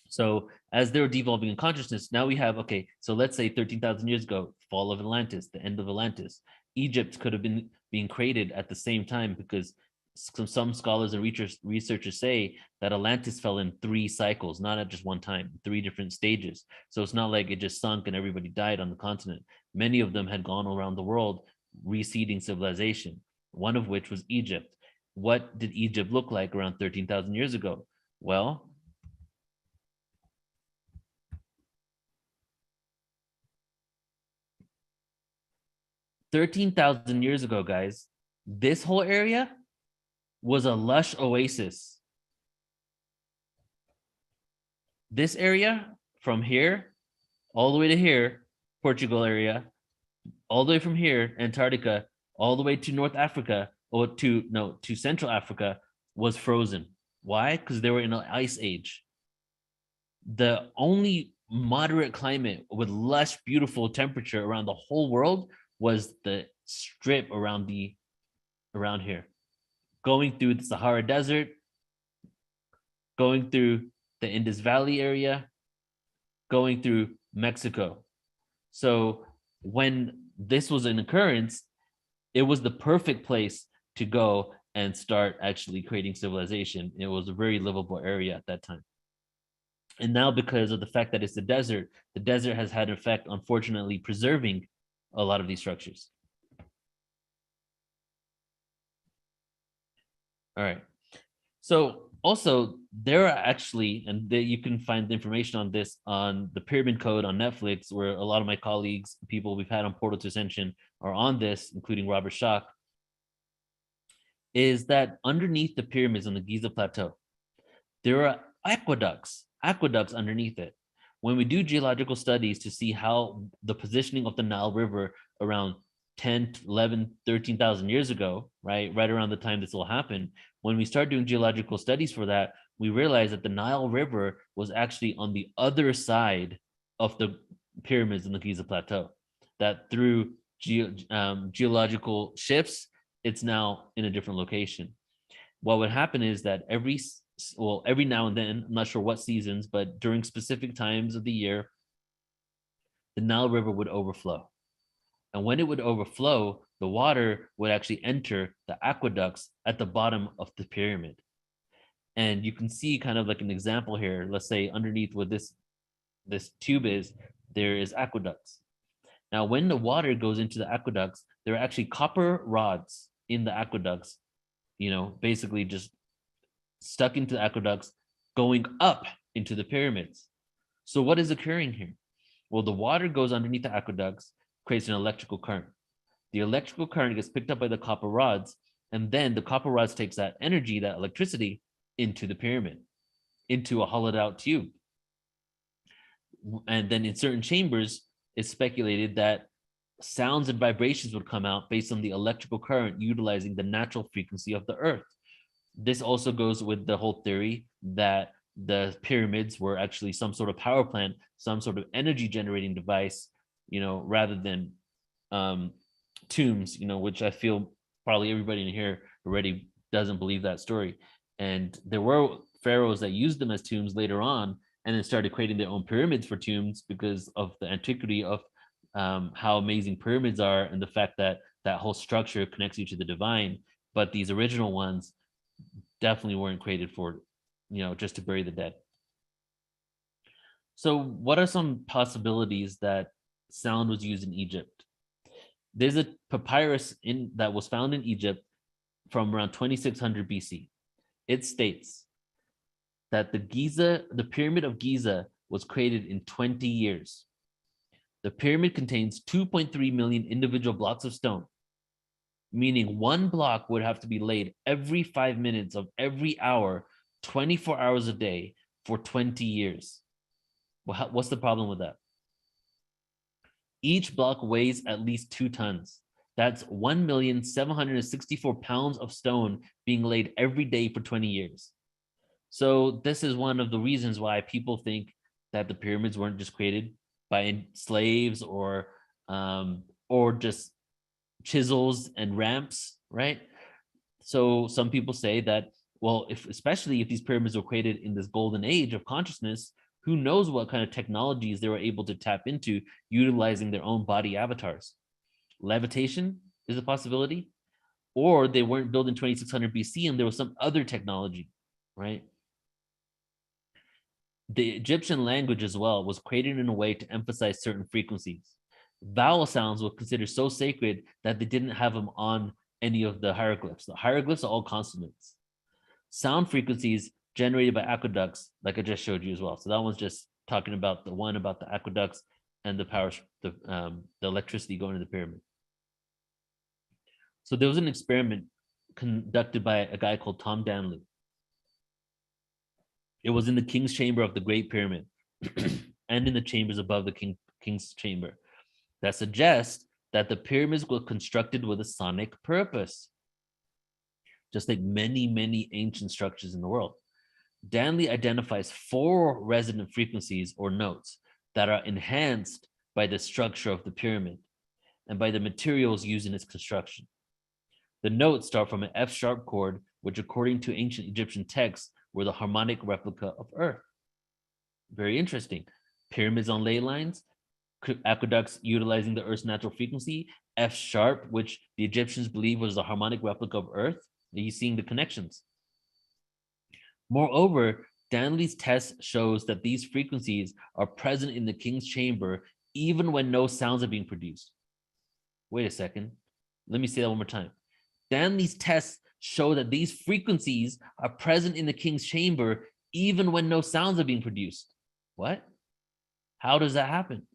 So as they were devolving in consciousness, now we have, okay, so let's say 13,000 years ago, fall of Atlantis, the end of Atlantis. Egypt could have been being created at the same time, because some scholars and researchers say that Atlantis fell in 3 cycles, not at just one time, 3 different stages. So it's not like it just sunk and everybody died on the continent. Many of them had gone around the world, reseeding civilization, one of which was Egypt. What did Egypt look like around 13,000 years ago? Well, $13,000 years ago, guys, this whole area was a lush oasis. This area from here all the way to here, Portugal area, all the way from here, Antarctica, all the way to North Africa, or to Central Africa, was frozen. Why? Because they were in an ice age. The only moderate climate with lush, beautiful temperature around the whole world was the strip around here, going through the Sahara Desert, going through the Indus Valley area, going through Mexico. So when this was an occurrence, it was the perfect place to go and start actually creating civilization. It was a very livable area at that time. And now, because of the fact that it's the desert has had an effect, unfortunately, preserving a lot of these structures. All right. So also, there are actually, and you can find information on this on the Pyramid Code on Netflix, where a lot of my colleagues, people we've had on Portal to Ascension, are on this, including Robert Schoch, is that underneath the pyramids on the Giza Plateau, there are aqueducts underneath it. When we do geological studies to see how the positioning of the Nile River around 10, 11, 13,000 years ago, right around the time this will happen, when we start doing geological studies for that, we realize that the Nile River was actually on the other side of the pyramids in the Giza Plateau, that through geological shifts, it's now in a different location. What would happen is that every now and then, I'm not sure what seasons, but during specific times of the year, the Nile River would overflow. And when it would overflow, the water would actually enter the aqueducts at the bottom of the pyramid. And you can see kind of like an example here. Let's say underneath what this tube is, there is aqueducts. Now, when the water goes into the aqueducts, there are actually copper rods in the aqueducts, basically just stuck into the aqueducts, going up into the pyramids. So what is occurring here? Well, the water goes underneath the aqueducts, creates an electrical current. The electrical current gets picked up by the copper rods, and then the copper rods takes that energy, that electricity, into the pyramid, into a hollowed out tube. And then in certain chambers, it's speculated that sounds and vibrations would come out based on the electrical current utilizing the natural frequency of the earth. This also goes with the whole theory that the pyramids were actually some sort of power plant, some sort of energy generating device, rather than tombs, which I feel probably everybody in here already doesn't believe that story. And there were pharaohs that used them as tombs later on, and then started creating their own pyramids for tombs because of the antiquity of how amazing pyramids are, and the fact that that whole structure connects you to the divine. But these original ones definitely weren't created for, just to bury the dead. So what are some possibilities that sound was used in Egypt? There's a papyrus that was found in Egypt from around 2600 BC. It states that the pyramid of Giza was created in 20 years. The pyramid contains 2.3 million individual blocks of stone, meaning one block would have to be laid every 5 minutes of every hour, 24 hours a day for 20 years. Well, what's the problem with that? Each block weighs at least 2 tons. That's 1,764 pounds of stone being laid every day for 20 years. So this is one of the reasons why people think that the pyramids weren't just created by slaves or or just chisels and ramps, right? So some people say that, well, especially if these pyramids were created in this golden age of consciousness, who knows what kind of technologies they were able to tap into utilizing their own body avatars. Levitation is a possibility, or they weren't built in 2600 BC and there was some other technology, right? The Egyptian language as well was created in a way to emphasize certain frequencies. Vowel sounds were considered so sacred that they didn't have them on any of the hieroglyphs. The hieroglyphs are all consonants. Sound frequencies generated by aqueducts, like I just showed you as well. So that one's just talking about the one about the aqueducts and the power, the electricity going to the pyramid. So there was an experiment conducted by a guy called Tom Danley. It was in the king's chamber of the Great Pyramid and in the chambers above the king's chamber that suggests that the pyramids were constructed with a sonic purpose, just like many, many ancient structures in the world. Danley identifies 4 resonant frequencies or notes that are enhanced by the structure of the pyramid and by the materials used in its construction. The notes start from an F-sharp chord, which according to ancient Egyptian texts were the harmonic replica of Earth. Very interesting. Pyramids on ley lines, aqueducts utilizing the Earth's natural frequency, F-sharp, which the Egyptians believed was the harmonic replica of Earth. Are you seeing the connections? Moreover, Danley's test shows that these frequencies are present in the king's chamber even when no sounds are being produced. Wait a second. Let me say that one more time. Danley's tests show that these frequencies are present in the king's chamber even when no sounds are being produced. What? How does that happen?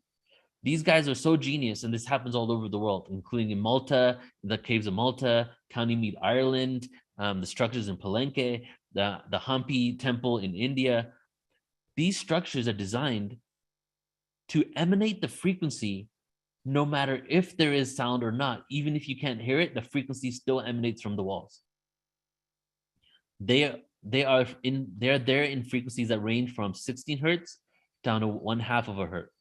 These guys are so genius, and this happens all over the world, including in Malta, the caves of Malta, County Meath, Ireland, the structures in Palenque, the Hampi temple in India. These structures are designed to emanate the frequency no matter if there is sound or not. Even if you can't hear it, the frequency still emanates from the walls. They are there in frequencies that range from 16 hertz down to 1/2 of a hertz,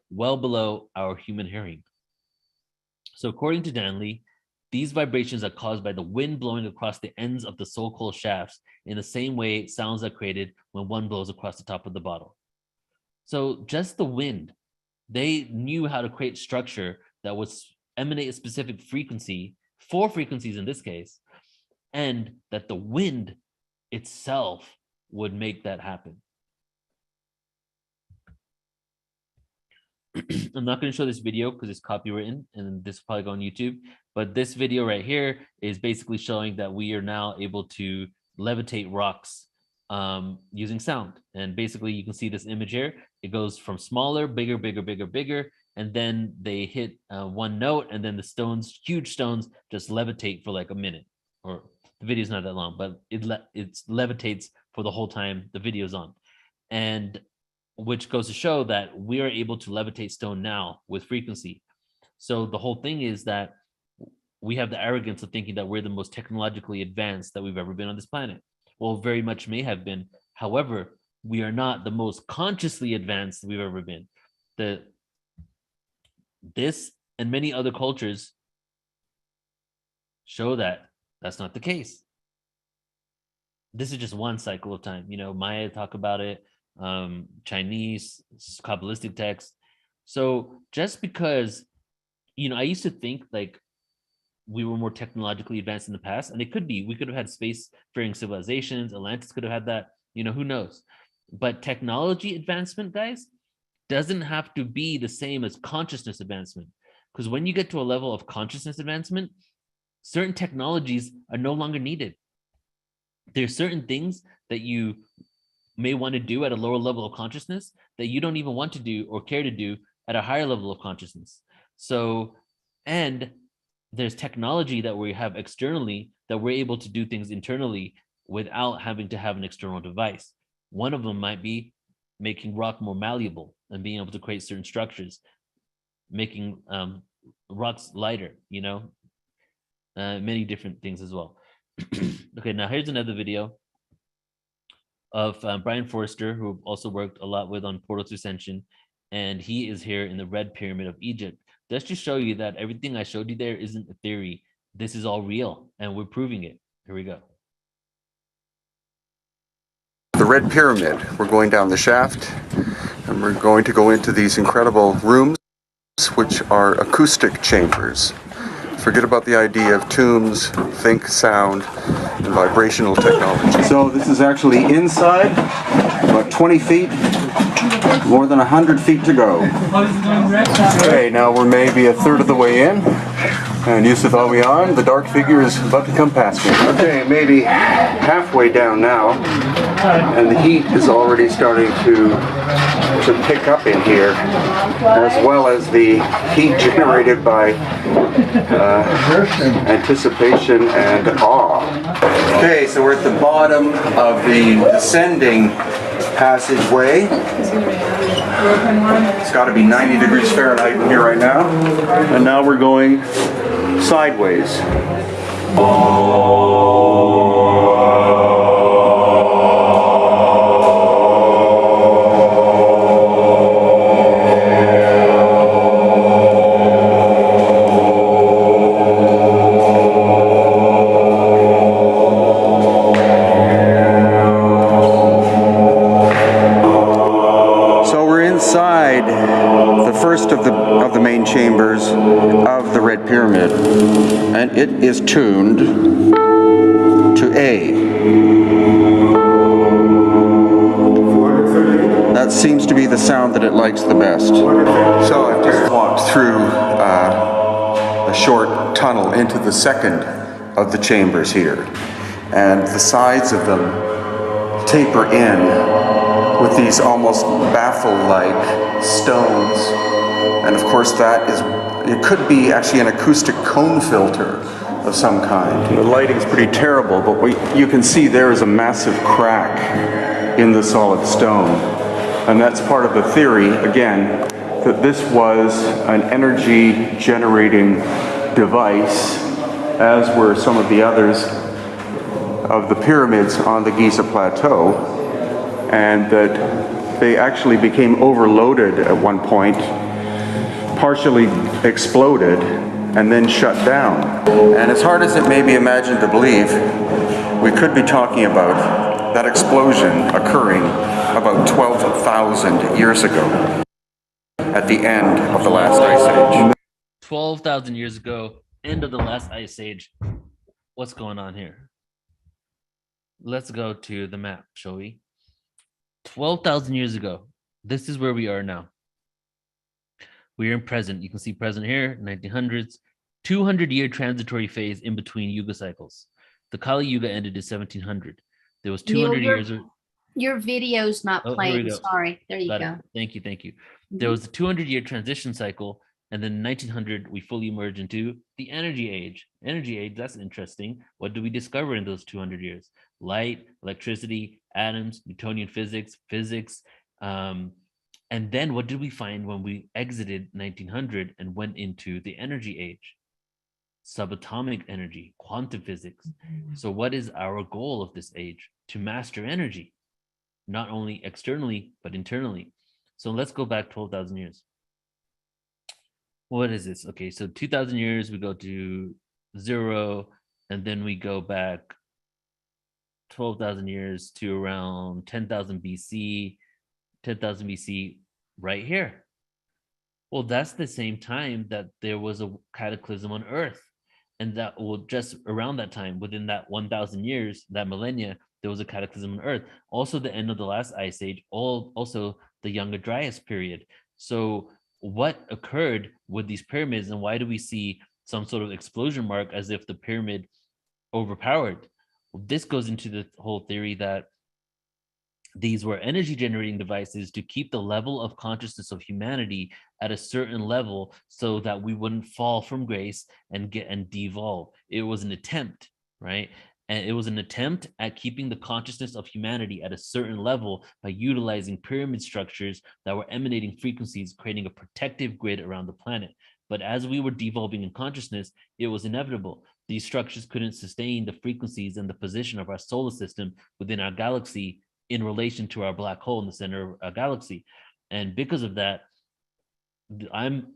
well below our human hearing. So according to Danley, these vibrations are caused by the wind blowing across the ends of the so-called shafts in the same way sounds are created when one blows across the top of the bottle. So just the wind, they knew how to create structure that would emanate a specific frequency, 4 frequencies in this case, and that the wind itself would make that happen. I'm not going to show this video because it's copywritten and this will probably go on YouTube, but this video right here is basically showing that we are now able to levitate rocks using sound. And basically you can see this image here. It goes from smaller, bigger, bigger, bigger, bigger, and then they hit one note, and then the stones, huge stones, just levitate for like a minute. Or the video's not that long, but it levitates for the whole time the video's on. And which goes to show that we are able to levitate stone now with frequency. So the whole thing is that we have the arrogance of thinking that we're the most technologically advanced that we've ever been on this planet. Well, very much may have been. However, we are not the most consciously advanced we've ever been. This and many other cultures show that that's not the case. This is just one cycle of time. You know, Maya talk about it, Chinese, Kabbalistic texts. So just because, you know, I used to think like we were more technologically advanced in the past, and it could be, we could have had space-faring civilizations, Atlantis could have had that, you know, who knows? But technology advancement, guys, doesn't have to be the same as consciousness advancement. Because when you get to a level of consciousness advancement, certain technologies are no longer needed. There's certain things that you may want to do at a lower level of consciousness that you don't even want to do or care to do at a higher level of consciousness. So, and there's technology that we have externally that we're able to do things internally without having to have an external device. One of them might be making rock more malleable and being able to create certain structures, making rocks lighter, you know, many different things as well. Okay, now here's another video of Brian Forrester, who also worked a lot with on Portal to Ascension, and he is here in the Red Pyramid of Egypt, just to show you that everything I showed you there isn't a theory. This is all real, and we're proving it. Here we go. The Red Pyramid. We're going down the shaft, and we're going to go into these incredible rooms, which are acoustic chambers. Forget about the idea of tombs, think sound and vibrational technology. So this is actually inside, about 20 feet, more than 100 feet to go. Okay, now we're maybe a third of the way in, and Yusuf Alwian, the dark figure, is about to come past me. Okay, maybe halfway down now, and the heat is already starting to pick up in here, as well as the heat generated by anticipation and awe. Okay, so we're at the bottom of the descending passageway. It's got to be 90 degrees Fahrenheit in here right now. And now we're going sideways. Of the main chambers of the Red Pyramid, and it is tuned to A. That seems to be the sound that it likes the best. So I've just walked through a short tunnel into the second of the chambers here, and the sides of them taper in with these almost baffle-like stones. And of course it could be actually an acoustic cone filter of some kind. The lighting's pretty terrible, but you can see there is a massive crack in the solid stone. And that's part of the theory, again, that this was an energy generating device, as were some of the others of the pyramids on the Giza Plateau, and that they actually became overloaded at one point, partially exploded, and then shut down. And as hard as it may be imagined to believe, we could be talking about that explosion occurring about 12,000 years ago at the end of the last ice age. 12,000 years ago, end of the last ice age. What's going on here? Let's go to the map, shall we? 12,000 years ago, this is where we are now. We're in present. You can see present here, 1900s, 200-year transitory phase in between Yuga cycles. The Kali Yuga ended in 1700. There was 200 years. Your video's not playing. Sorry. There you go. Thank you. There was a 200-year transition cycle, and then in 1900, we fully emerged into the energy age. Energy age, that's interesting. What did we discover in those 200 years? Light, electricity, atoms, Newtonian physics. And then what did we find when we exited 1900 and went into the energy age? Subatomic energy, quantum physics. So what is our goal of this age? To master energy, not only externally, but internally. So let's go back 12,000 years. What is this? Okay, so 2,000 years, we go to 0, and then we go back 12,000 years to around 10,000 BC, 10,000 BC right here. Well, that's the same time that there was a cataclysm on Earth. And that will just around that time, within that 1,000 years, that millennia, there was a cataclysm on Earth. Also the end of the last ice age, also the Younger Dryas period. So what occurred with these pyramids, and why do we see some sort of explosion mark as if the pyramid overpowered? Well, this goes into the whole theory that these were energy generating devices to keep the level of consciousness of humanity at a certain level so that we wouldn't fall from grace and devolve. It was an attempt, right? And it was an attempt at keeping the consciousness of humanity at a certain level by utilizing pyramid structures that were emanating frequencies, creating a protective grid around the planet. But as we were devolving in consciousness, it was inevitable. These structures couldn't sustain the frequencies and the position of our solar system within our galaxy in relation to our black hole in the center of our galaxy. And because of that,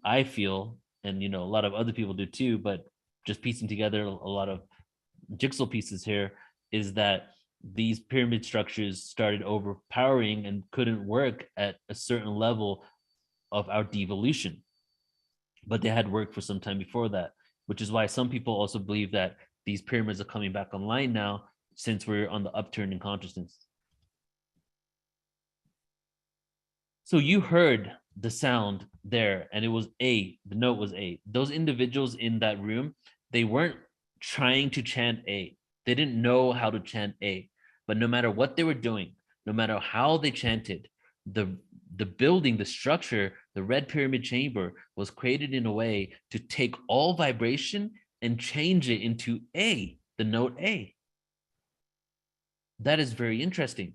I feel, and a lot of other people do too, but just piecing together a lot of jigsaw pieces here, is that these pyramid structures started overpowering and couldn't work at a certain level of our devolution, but they had worked for some time before that, which is why some people also believe that these pyramids are coming back online now, since we're on the upturn in consciousness. So you heard the sound there, and it was A, the note was A. Those individuals in that room, they weren't trying to chant A. They didn't know how to chant A, but no matter what they were doing, no matter how they chanted, the building, the structure, the red pyramid chamber was created in a way to take all vibration and change it into A, the note A. That is very interesting.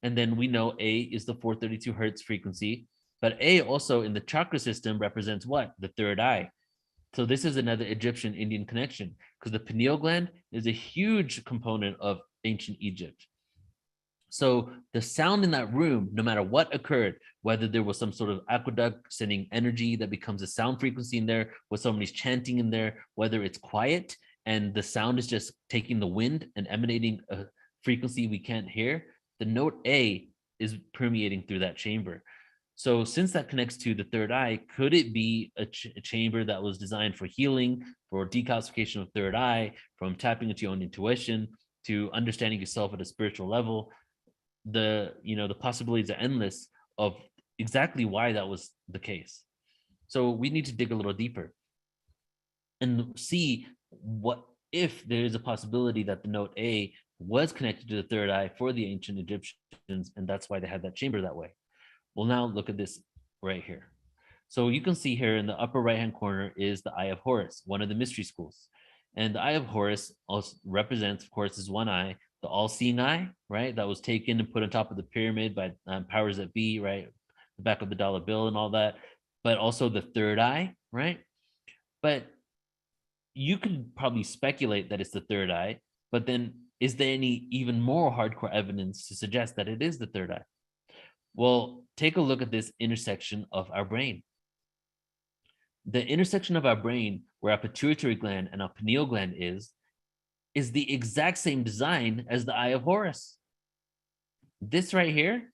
And then we know A is the 432 hertz frequency, but A also in the chakra system represents what? The third eye. So this is another Egyptian Indian connection, because the pineal gland is a huge component of ancient Egypt. So the sound in that room, no matter what occurred, whether there was some sort of aqueduct sending energy that becomes a sound frequency in there, whether somebody's chanting in there, whether it's quiet and the sound is just taking the wind and emanating a frequency we can't hear, the note A is permeating through that chamber. So since that connects to the third eye, could it be a chamber that was designed for healing, for decalcification of third eye, from tapping into your own intuition to understanding yourself at a spiritual level? The possibilities are endless of exactly why that was the case. So we need to dig a little deeper and see what if there is a possibility that the note A was connected to the third eye for the ancient Egyptians, and that's why they had that chamber that way. Well, now look at this right here. So you can see here in the upper right hand corner is the Eye of Horus, one of the mystery schools. And the Eye of Horus also represents, of course, is one eye, the all-seeing eye, right? That was taken and put on top of the pyramid by powers that be, right? The back of the dollar bill and all that, but also the third eye, right? But you could probably speculate that it's the third eye, but then is there any even more hardcore evidence to suggest that it is the third eye? Well, take a look at this intersection of our brain. The intersection of our brain where our pituitary gland and our pineal gland is the exact same design as the Eye of Horus. This right here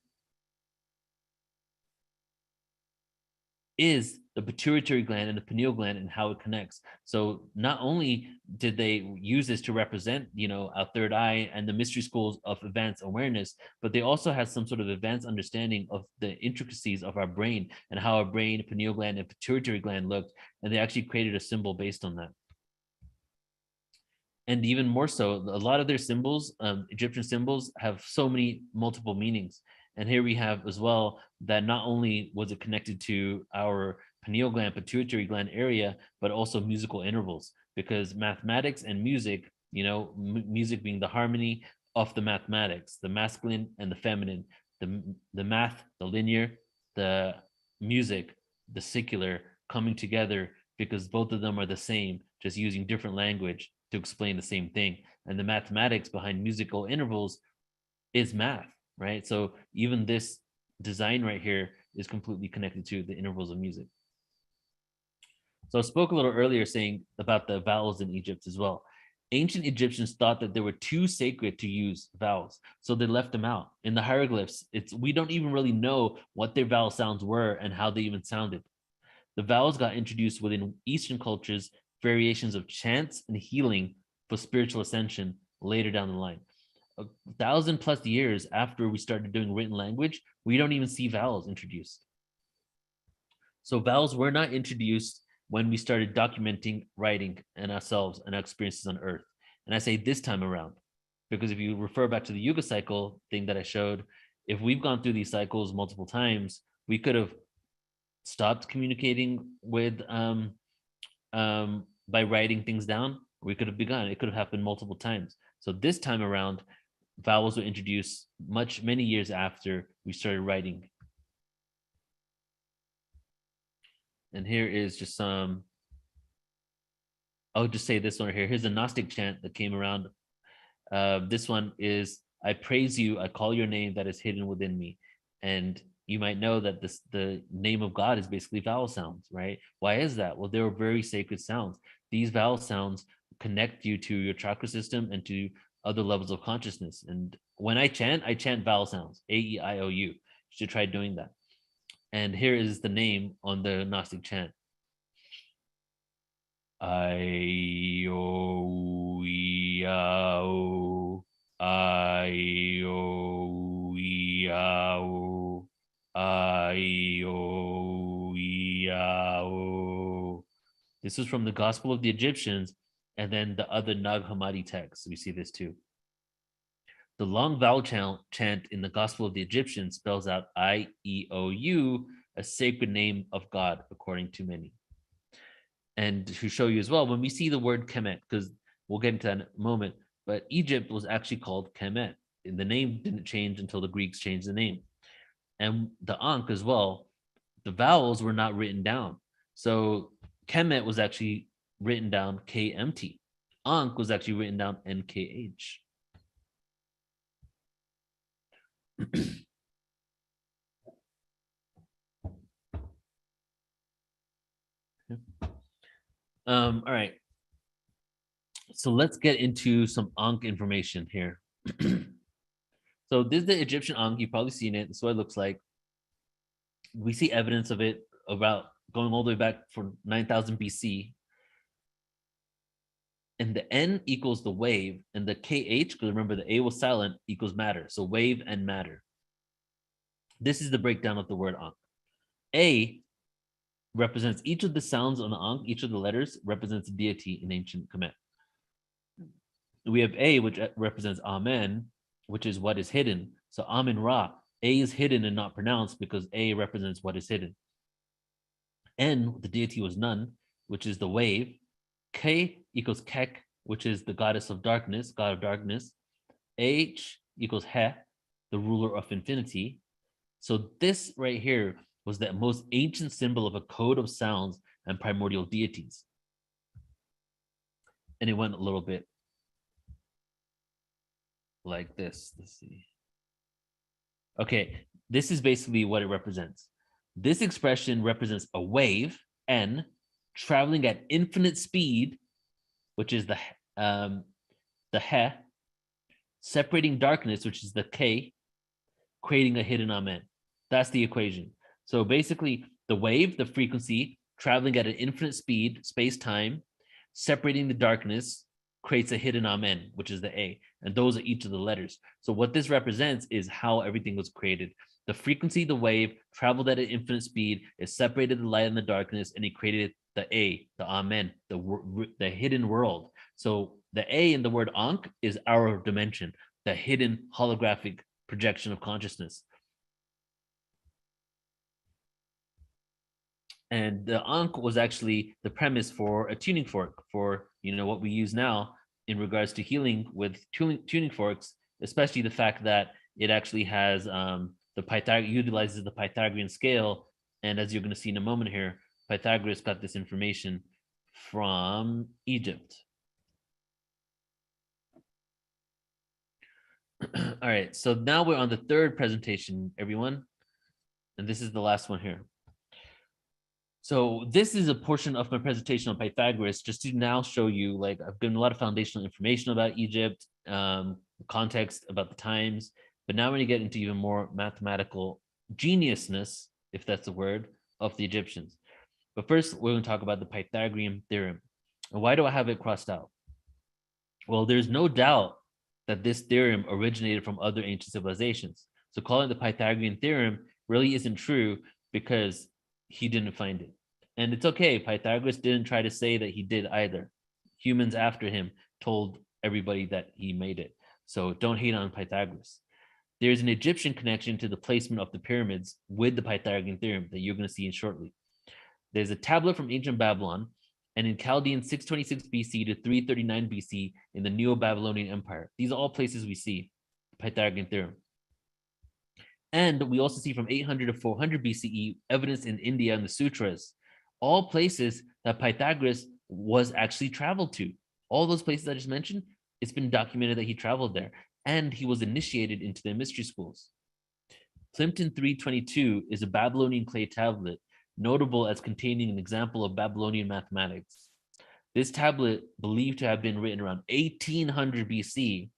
is the pituitary gland and the pineal gland and how it connects. So not only did they use this to represent, our third eye and the mystery schools of advanced awareness, but they also had some sort of advanced understanding of the intricacies of our brain and how our brain, pineal gland, and pituitary gland looked. And they actually created a symbol based on that. And even more so, a lot of their symbols, Egyptian symbols, have so many multiple meanings. And here we have as well that not only was it connected to our pineal gland, pituitary gland area, but also musical intervals, because mathematics and music, music being the harmony of the mathematics, the masculine and the feminine, the math, the linear, the music, the secular coming together, because both of them are the same, just using different language to explain the same thing. And the mathematics behind musical intervals is math, right? So even this design right here is completely connected to the intervals of music. So I spoke a little earlier saying about the vowels in Egypt as well. Ancient Egyptians thought that they were too sacred to use vowels, so they left them out. In the hieroglyphs, we don't even really know what their vowel sounds were and how they even sounded. The vowels got introduced within Eastern cultures, variations of chants and healing for spiritual ascension later down the line. 1,000+ years after we started doing written language, we don't even see vowels introduced. So vowels were not introduced when we started documenting writing and ourselves and our experiences on Earth. And I say this time around, because if you refer back to the Yuga cycle thing that I showed, if we've gone through these cycles multiple times, we could have stopped communicating with by writing things down. We could have begun. It could have happened multiple times. So this time around, vowels were introduced many years after we started writing. And here is just some, I'll just say this one right here. Here's a Gnostic chant that came around. This one is, I praise you, I call your name that is hidden within me. And you might know that the name of God is basically vowel sounds, right? Why is that? Well, they were very sacred sounds. These vowel sounds connect you to your chakra system and to other levels of consciousness. And when I chant vowel sounds, A-E-I-O-U. You should try doing that. And here is the name on the Gnostic chant. I-O-E-A-O, I-O-E-A-O, I-O-E-A-O. This is from the Gospel of the Egyptians, and then the other Nag Hammadi texts. We see this too. The long vowel chant in the Gospel of the Egyptians spells out I-E-O-U, a sacred name of God, according to many. And to show you as well, when we see the word Kemet, because we'll get into that in a moment, but Egypt was actually called Kemet. The name didn't change until the Greeks changed the name. And the Ankh as well, the vowels were not written down. So Kemet was actually written down KMT. Ankh was actually written down NKH. All right. So let's get into some Ankh information here. So this is the Egyptian Ankh. You've probably seen it. This is what it looks like. We see evidence of it about going all the way back for 9,000 BC. And the N equals the wave, and the KH, because remember the A was silent, equals matter. So wave and matter. This is the breakdown of the word Ankh. A represents each of the sounds on the Ankh, each of the letters represents a deity in ancient Kemet. We have A, which represents Amen, which is what is hidden. So Amen Ra, A is hidden and not pronounced because A represents what is hidden. N, the deity was none, which is the wave. K equals Kek, which is the goddess of darkness, god of darkness. H equals He, the ruler of infinity. So this right here was the most ancient symbol of a code of sounds and primordial deities. And it went a little bit like this. Let's see. Okay, this is basically what it represents. This expression represents a wave, N, traveling at infinite speed, which is the He, separating darkness, which is the K, creating a hidden Amen. That's the equation. So basically, the wave, the frequency, traveling at an infinite speed, space-time, separating the darkness, creates a hidden Amen, which is the A. And those are each of the letters. So what this represents is how everything was created. The frequency, the wave, traveled at an infinite speed, it separated the light and the darkness, and it created the A, the Amen, the hidden world. So the A in the word Ankh is our dimension, the hidden holographic projection of consciousness. And the Ankh was actually the premise for a tuning fork for, what we use now in regards to healing with tuning forks, especially the fact that it actually has utilizes the Pythagorean scale. And as you're going to see in a moment here, Pythagoras got this information from Egypt. All right, so now we're on the third presentation, everyone. And this is the last one here. So this is a portion of my presentation on Pythagoras, just to now show you, like, I've given a lot of foundational information about Egypt, context about the times, but now we're gonna get into even more mathematical geniusness, if that's the word, of the Egyptians. But first, we're gonna talk about the Pythagorean theorem. And why do I have it crossed out? Well, there's no doubt that this theorem originated from other ancient civilizations. So calling it the Pythagorean theorem really isn't true because he didn't find it. And it's okay, Pythagoras didn't try to say that he did either. Humans after him told everybody that he made it. So don't hate on Pythagoras. There's an Egyptian connection to the placement of the pyramids with the Pythagorean theorem that you're going to see in shortly. There's a tablet from ancient Babylon, and in Chaldean 626 BC to 339 BC in the Neo-Babylonian Empire. These are all places we see the Pythagorean theorem. And we also see from 800 to 400 BCE evidence in India and the sutras, all places that Pythagoras was actually traveled to. All those places I just mentioned, it's been documented that he traveled there, and he was initiated into the mystery schools. Plimpton 322 is a Babylonian clay tablet, notable as containing an example of Babylonian mathematics. This tablet, believed to have been written around 1800 BC,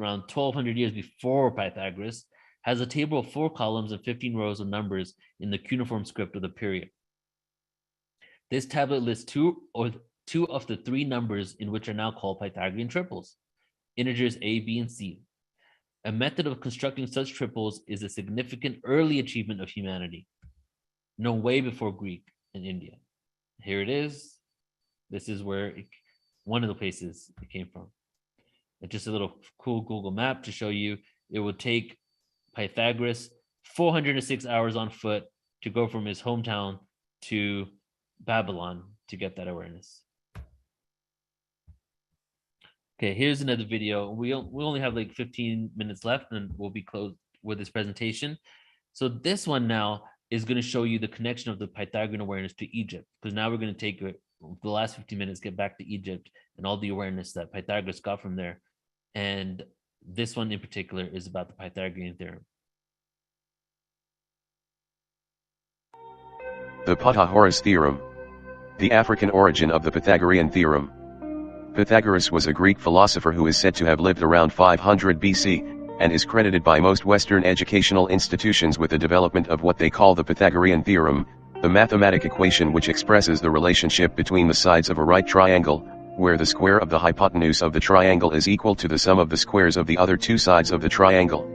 around 1200 years before Pythagoras, has a table of 4 columns and 15 rows of numbers in the cuneiform script of the period. This tablet lists two of the 3 numbers in which are now called Pythagorean triples, integers a, b, and c. A method of constructing such triples is a significant early achievement of humanity, known way before Greek and India. Here it is. This is where one of the places it came from. And just a little cool Google map to show you it would take Pythagoras 406 hours on foot to go from his hometown to Babylon to get that awareness. Okay, here's another video. We only have like 15 minutes left and we'll be closed with this presentation. So this one now is going to show you the connection of the Pythagorean awareness to Egypt, because now we're going to take the last 15 minutes, get back to Egypt and all the awareness that Pythagoras got from there. And this one in particular is about the Pythagorean theorem. The Pythagoras theorem. The African origin of the Pythagorean theorem. Pythagoras was a Greek philosopher who is said to have lived around 500 BC, and is credited by most Western educational institutions with the development of what they call the Pythagorean theorem, the mathematic equation which expresses the relationship between the sides of a right triangle, where the square of the hypotenuse of the triangle is equal to the sum of the squares of the other 2 sides of the triangle.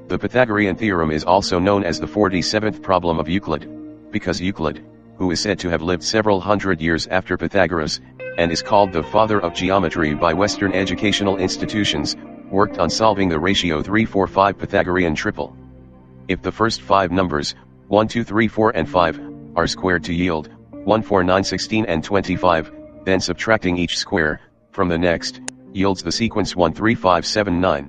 The Pythagorean theorem is also known as the 47th problem of Euclid, because Euclid, who is said to have lived several hundred years after Pythagoras, and is called the father of geometry by Western educational institutions, worked on solving the ratio 3-4-5 Pythagorean triple. If the first 5 numbers, 1, 2, 3, 4, and 5, are squared to yield 1, 4, 9, 16, and 25, then subtracting each square from the next yields the sequence 1, 3, 5, 7, 9.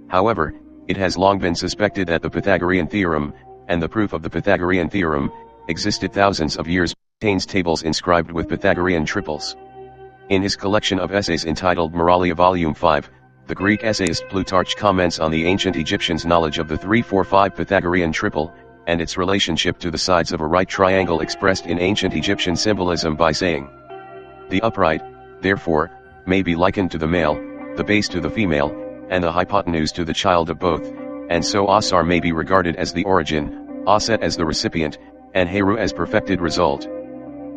However, it has long been suspected that the Pythagorean theorem, and the proof of the Pythagorean theorem, existed thousands of years, contains tables inscribed with Pythagorean triples. In his collection of essays entitled Moralia Volume 5, the Greek essayist Plutarch comments on the ancient Egyptians' knowledge of the 3-4-5 Pythagorean triple, and its relationship to the sides of a right triangle expressed in ancient Egyptian symbolism by saying, "The upright, therefore, may be likened to the male, the base to the female, and the hypotenuse to the child of both, and so Asar may be regarded as the origin, Aset as the recipient, and Heru as perfected result.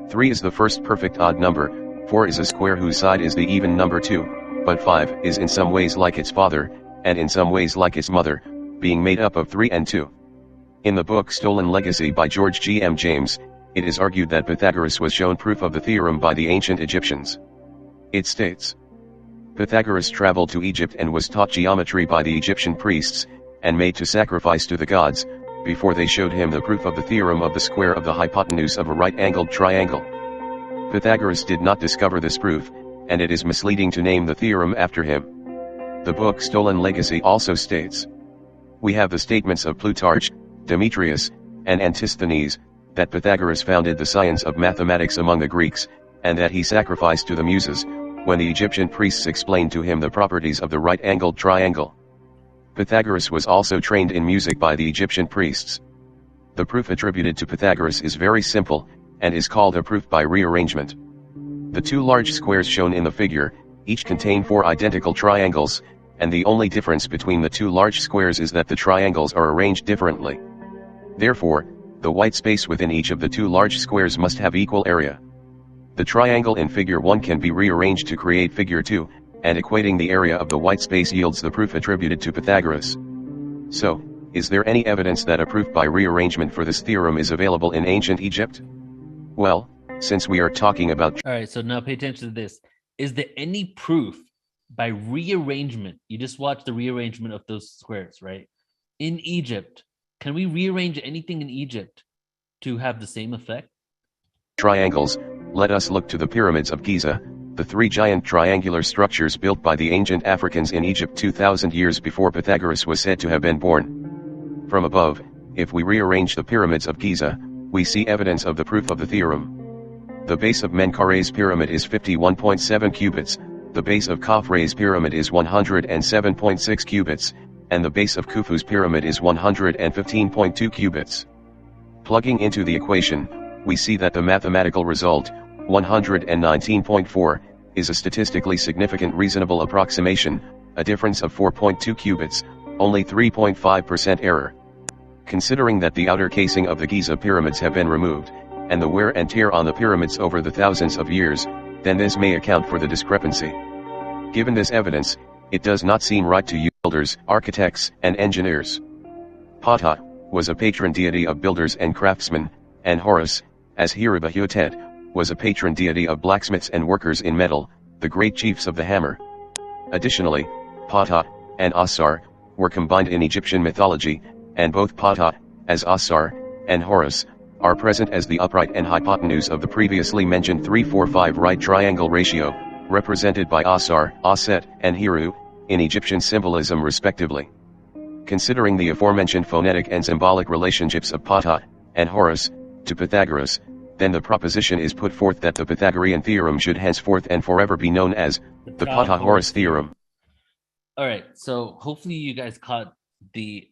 3 is the first perfect odd number, 4 is a square whose side is the even number 2, but 5 is in some ways like its father, and in some ways like its mother, being made up of 3 and 2. In the book Stolen Legacy by George G. M. James, it is argued that Pythagoras was shown proof of the theorem by the ancient Egyptians. It states, Pythagoras traveled to Egypt and was taught geometry by the Egyptian priests, and made to sacrifice to the gods, before they showed him the proof of the theorem of the square of the hypotenuse of a right-angled triangle. Pythagoras did not discover this proof, and it is misleading to name the theorem after him. The book Stolen Legacy also states, we have the statements of Plutarch, Demetrius, and Antisthenes, that Pythagoras founded the science of mathematics among the Greeks, and that he sacrificed to the Muses, when the Egyptian priests explained to him the properties of the right-angled triangle. Pythagoras was also trained in music by the Egyptian priests. The proof attributed to Pythagoras is very simple, and is called a proof by rearrangement. The 2 large squares shown in the figure, each contain 4 identical triangles, and the only difference between the 2 large squares is that the triangles are arranged differently. Therefore, the white space within each of the 2 large squares must have equal area. The triangle in figure 1 can be rearranged to create figure 2, and equating the area of the white space yields the proof attributed to Pythagoras. So, is there any evidence that a proof by rearrangement for this theorem is available in ancient Egypt? Well, since we are talking about... All right, so now pay attention to this. Is there any proof by rearrangement? You just watch the rearrangement of those squares, right? In Egypt, can we rearrange anything in Egypt to have the same effect? Triangles, let us look to the pyramids of Giza, the 3 giant triangular structures built by the ancient Africans in Egypt 2,000 years before Pythagoras was said to have been born. From above, if we rearrange the pyramids of Giza, we see evidence of the proof of the theorem. The base of Menkare's pyramid is 51.7 cubits, the base of Khafre's pyramid is 107.6 cubits, and the base of Khufu's pyramid is 115.2 cubits. Plugging into the equation, we see that the mathematical result, 119.4, is a statistically significant reasonable approximation, a difference of 4.2 cubits, only 3.5% error. Considering that the outer casing of the Giza pyramids have been removed, and the wear and tear on the pyramids over the thousands of years, then this may account for the discrepancy. Given this evidence, it does not seem right to you builders, architects, and engineers. Ptah was a patron deity of builders and craftsmen, and Horus, as Hirabahutet, was a patron deity of blacksmiths and workers in metal, the great chiefs of the hammer. Additionally, Ptah and Asar were combined in Egyptian mythology, and both Ptah, as Asar, and Horus, are present as the upright and hypotenuse of the previously mentioned 3-4-5 right triangle ratio, represented by Asar, Aset, and Hiru, in Egyptian symbolism respectively. Considering the aforementioned phonetic and symbolic relationships of Ptah and Horus to Pythagoras, then the proposition is put forth that the Pythagorean theorem should henceforth and forever be known as the Ptah-Horus theorem. All right, so hopefully you guys caught the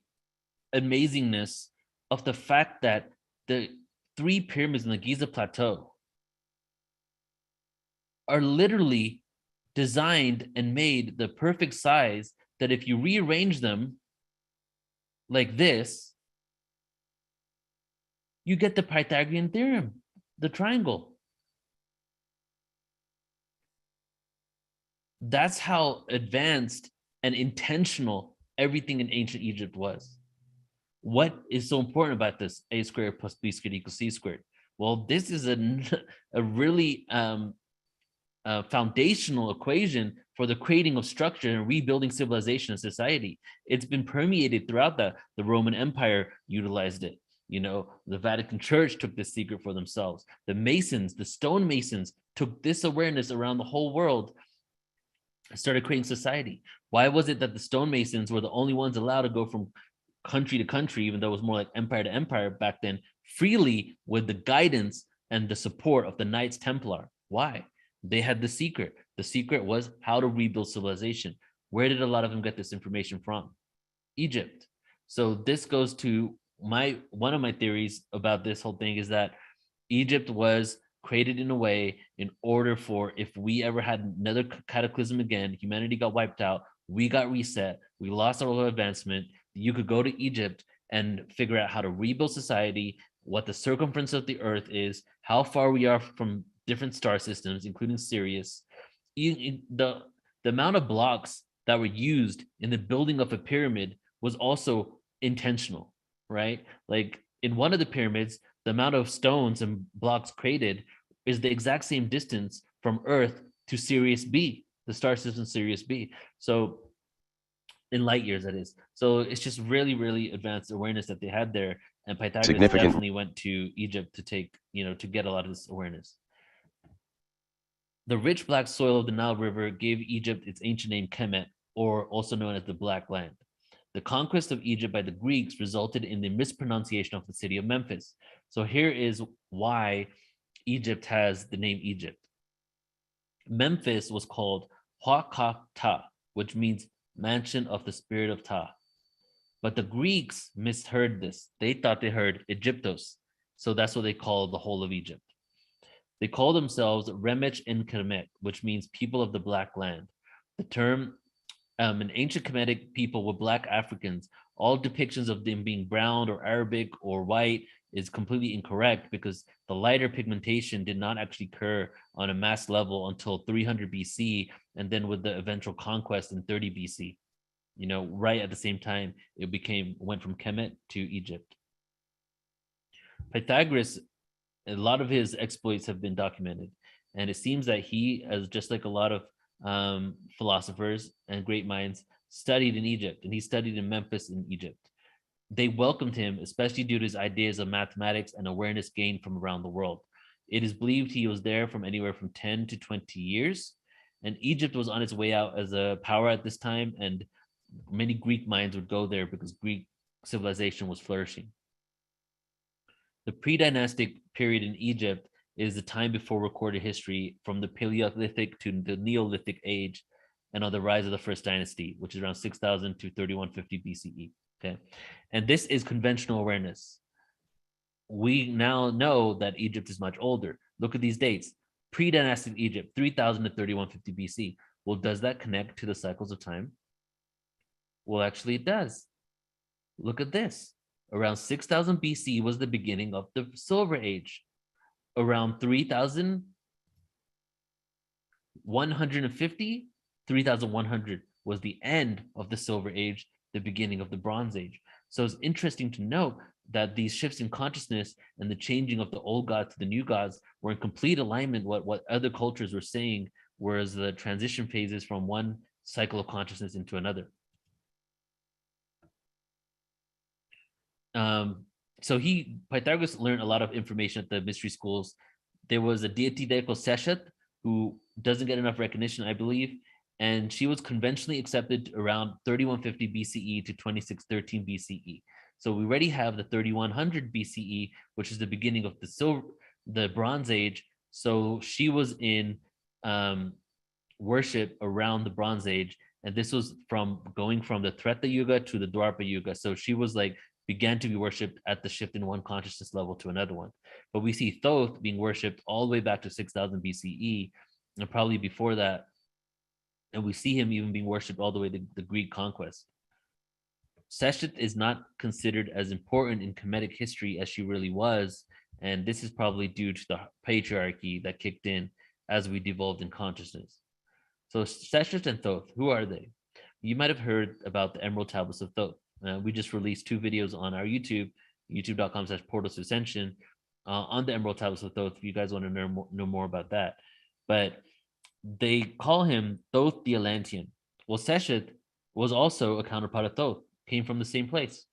amazingness of the fact that the 3 pyramids in the Giza Plateau are literally designed and made the perfect size that if you rearrange them like this, you get the Pythagorean theorem, the triangle. That's how advanced and intentional everything in ancient Egypt was. What is so important about this a squared plus b squared equals c squared? Well, this is a really foundational equation for the creating of structure and rebuilding civilization and society. It's been permeated throughout the Roman Empire utilized it. You know, the Vatican Church took this secret for themselves. The Masons, the stone masons, took this awareness around the whole world and started creating society. Why was it that the stonemasons were the only ones allowed to go from country to country, even though it was more like empire to empire back then, freely with the guidance and the support of the Knights Templar? Why? They had the secret. The secret was how to rebuild civilization. Where did a lot of them get this information from? Egypt. So this goes to one of my theories about this whole thing is that Egypt was created in a way in order for, if we ever had another cataclysm again, humanity got wiped out, we got reset, we lost our advancement, you could go to Egypt and figure out how to rebuild society, what the circumference of the earth is, how far we are from different star systems, including Sirius. The amount of blocks that were used in the building of a pyramid was also intentional, right? Like in one of the pyramids, the amount of stones and blocks created is the exact same distance from Earth to Sirius B, the star system Sirius B. So in light years, that is. So it's just really, really advanced awareness that they had there. And Pythagoras definitely went to Egypt to take, to get a lot of this awareness. The rich black soil of the Nile River gave Egypt its ancient name Kemet, or also known as the Black Land. The conquest of Egypt by the Greeks resulted in the mispronunciation of the city of Memphis. So here is why Egypt has the name Egypt. Memphis was called Huakata, which means mansion of the spirit of Ptah. But the Greeks misheard this. They thought they heard Egyptos. So that's what they call the whole of Egypt. They call themselves Remech and Kemet, which means people of the Black Land. The term, in ancient Kemetic people were Black Africans. All depictions of them being brown or Arabic or white is completely incorrect because the lighter pigmentation did not actually occur on a mass level until 300 BC, and then with the eventual conquest in 30 BC. Right at the same time, it went from Kemet to Egypt. Pythagoras, a lot of his exploits have been documented, and it seems that he, as just like a lot of philosophers and great minds, studied in Egypt, and he studied in Memphis in Egypt. They welcomed him, especially due to his ideas of mathematics and awareness gained from around the world. It is believed he was there from anywhere from 10 to 20 years, and Egypt was on its way out as a power at this time, and many Greek minds would go there because Greek civilization was flourishing. The pre-dynastic period in Egypt is the time before recorded history, from the Paleolithic to the Neolithic age, and on the rise of the first dynasty, which is around 6000 to 3150 BCE. Okay. And this is conventional awareness. We now know that Egypt is much older. Look at these dates. Pre-dynastic Egypt, 3000 to 3150 BC. Well, does that connect to the cycles of time? Well, actually it does. Look at this. Around 6000 BC was the beginning of the Silver Age. Around 3150, 3100 was the end of the Silver Age, the beginning of the Bronze Age. So it's interesting to note that these shifts in consciousness and the changing of the old gods to the new gods were in complete alignment with what other cultures were saying, whereas the transition phases from one cycle of consciousness into another. So Pythagoras learned a lot of information at the mystery schools. There was a deity there called Seshat, who doesn't get enough recognition, I believe, and she was conventionally accepted around 3150 BCE to 2613 BCE. So we already have the 3100 BCE, which is the beginning of the Bronze Age. So she was in worship around the Bronze Age, and this was going from the Treta Yuga to the Dwapara Yuga. So she was began to be worshipped at the shift in one consciousness level to another one. But we see Thoth being worshipped all the way back to 6000 BCE, and probably before that. And we see him even being worshipped all the way to the Greek conquest. Seshat is not considered as important in Kemetic history as she really was, and this is probably due to the patriarchy that kicked in as we devolved in consciousness. So Seshat and Thoth, who are they? You might have heard about the Emerald Tablets of Thoth. We just released 2 videos on our YouTube, youtube.com/portals to ascension, on the Emerald Tablets of Thoth, if you guys want to know more about that. But they call him Thoth the Atlantean. Well, Seshat was also a counterpart of Thoth, came from the same place.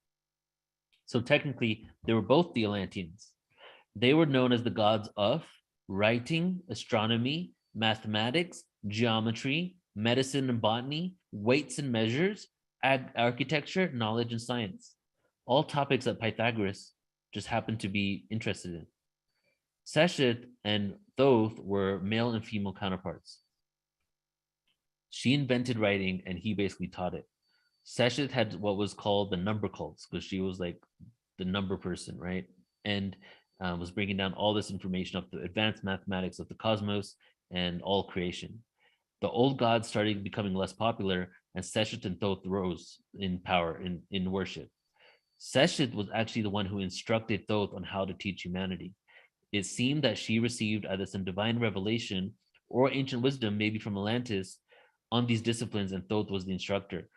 So technically, they were both the Atlanteans. They were known as the gods of writing, astronomy, mathematics, geometry, medicine and botany, weights and measures, architecture, knowledge, and science. All topics that Pythagoras just happened to be interested in. Seshat and Thoth were male and female counterparts. She invented writing and he basically taught it. Seshat had what was called the number cults because she was the number person, right? And was bringing down all this information of the advanced mathematics of the cosmos and all creation. The old gods started becoming less popular, and Seshat and Thoth rose in power in worship. Seshat was actually the one who instructed Thoth on how to teach humanity. It seemed that she received either some divine revelation or ancient wisdom, maybe from Atlantis, on these disciplines, and Thoth was the instructor.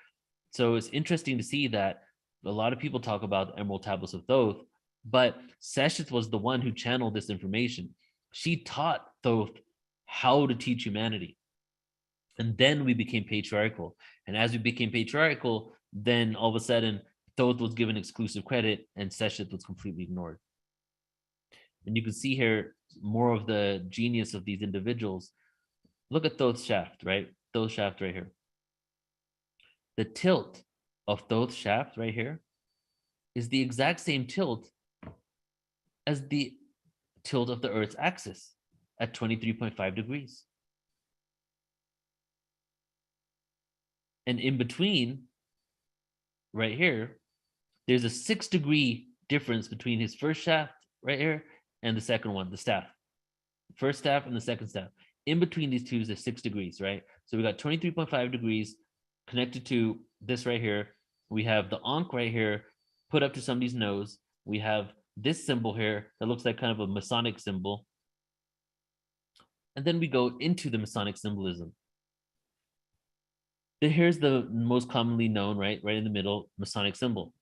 So it's interesting to see that a lot of people talk about the Emerald Tablets of Thoth, but Seshat was the one who channeled this information. She taught Thoth how to teach humanity. And then we became patriarchal. And as we became patriarchal, then all of a sudden, Thoth was given exclusive credit and Seshat was completely ignored. And you can see here more of the genius of these individuals. Look at Thoth's shaft, right? Thoth's shaft right here. The tilt of Thoth's shaft right here is the exact same tilt as the tilt of the Earth's axis at 23.5 degrees. And in between, right here, there's a 6-degree difference between his first shaft right here and the second one, the staff. First staff and the second staff. In between these two is 6 degrees, right? So we got 23.5 degrees connected to this right here. We have the Ankh right here put up to somebody's nose. We have this symbol here that looks like kind of a Masonic symbol. And then we go into the Masonic symbolism. Here's the most commonly known, right in the middle, Masonic symbol.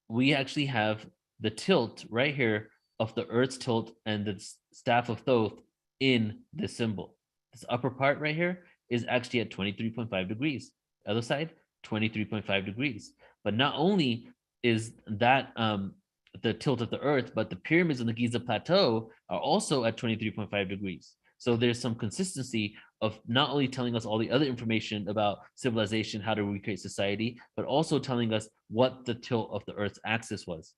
We actually have the tilt right here of the Earth's tilt and the staff of Thoth in this symbol. This upper part right here is actually at 23.5 degrees. Other side, 23.5 degrees. But not only is that the tilt of the Earth, but the pyramids on the Giza Plateau are also at 23.5 degrees. So there's some consistency of not only telling us all the other information about civilization, how to recreate society, but also telling us what the tilt of the Earth's axis was.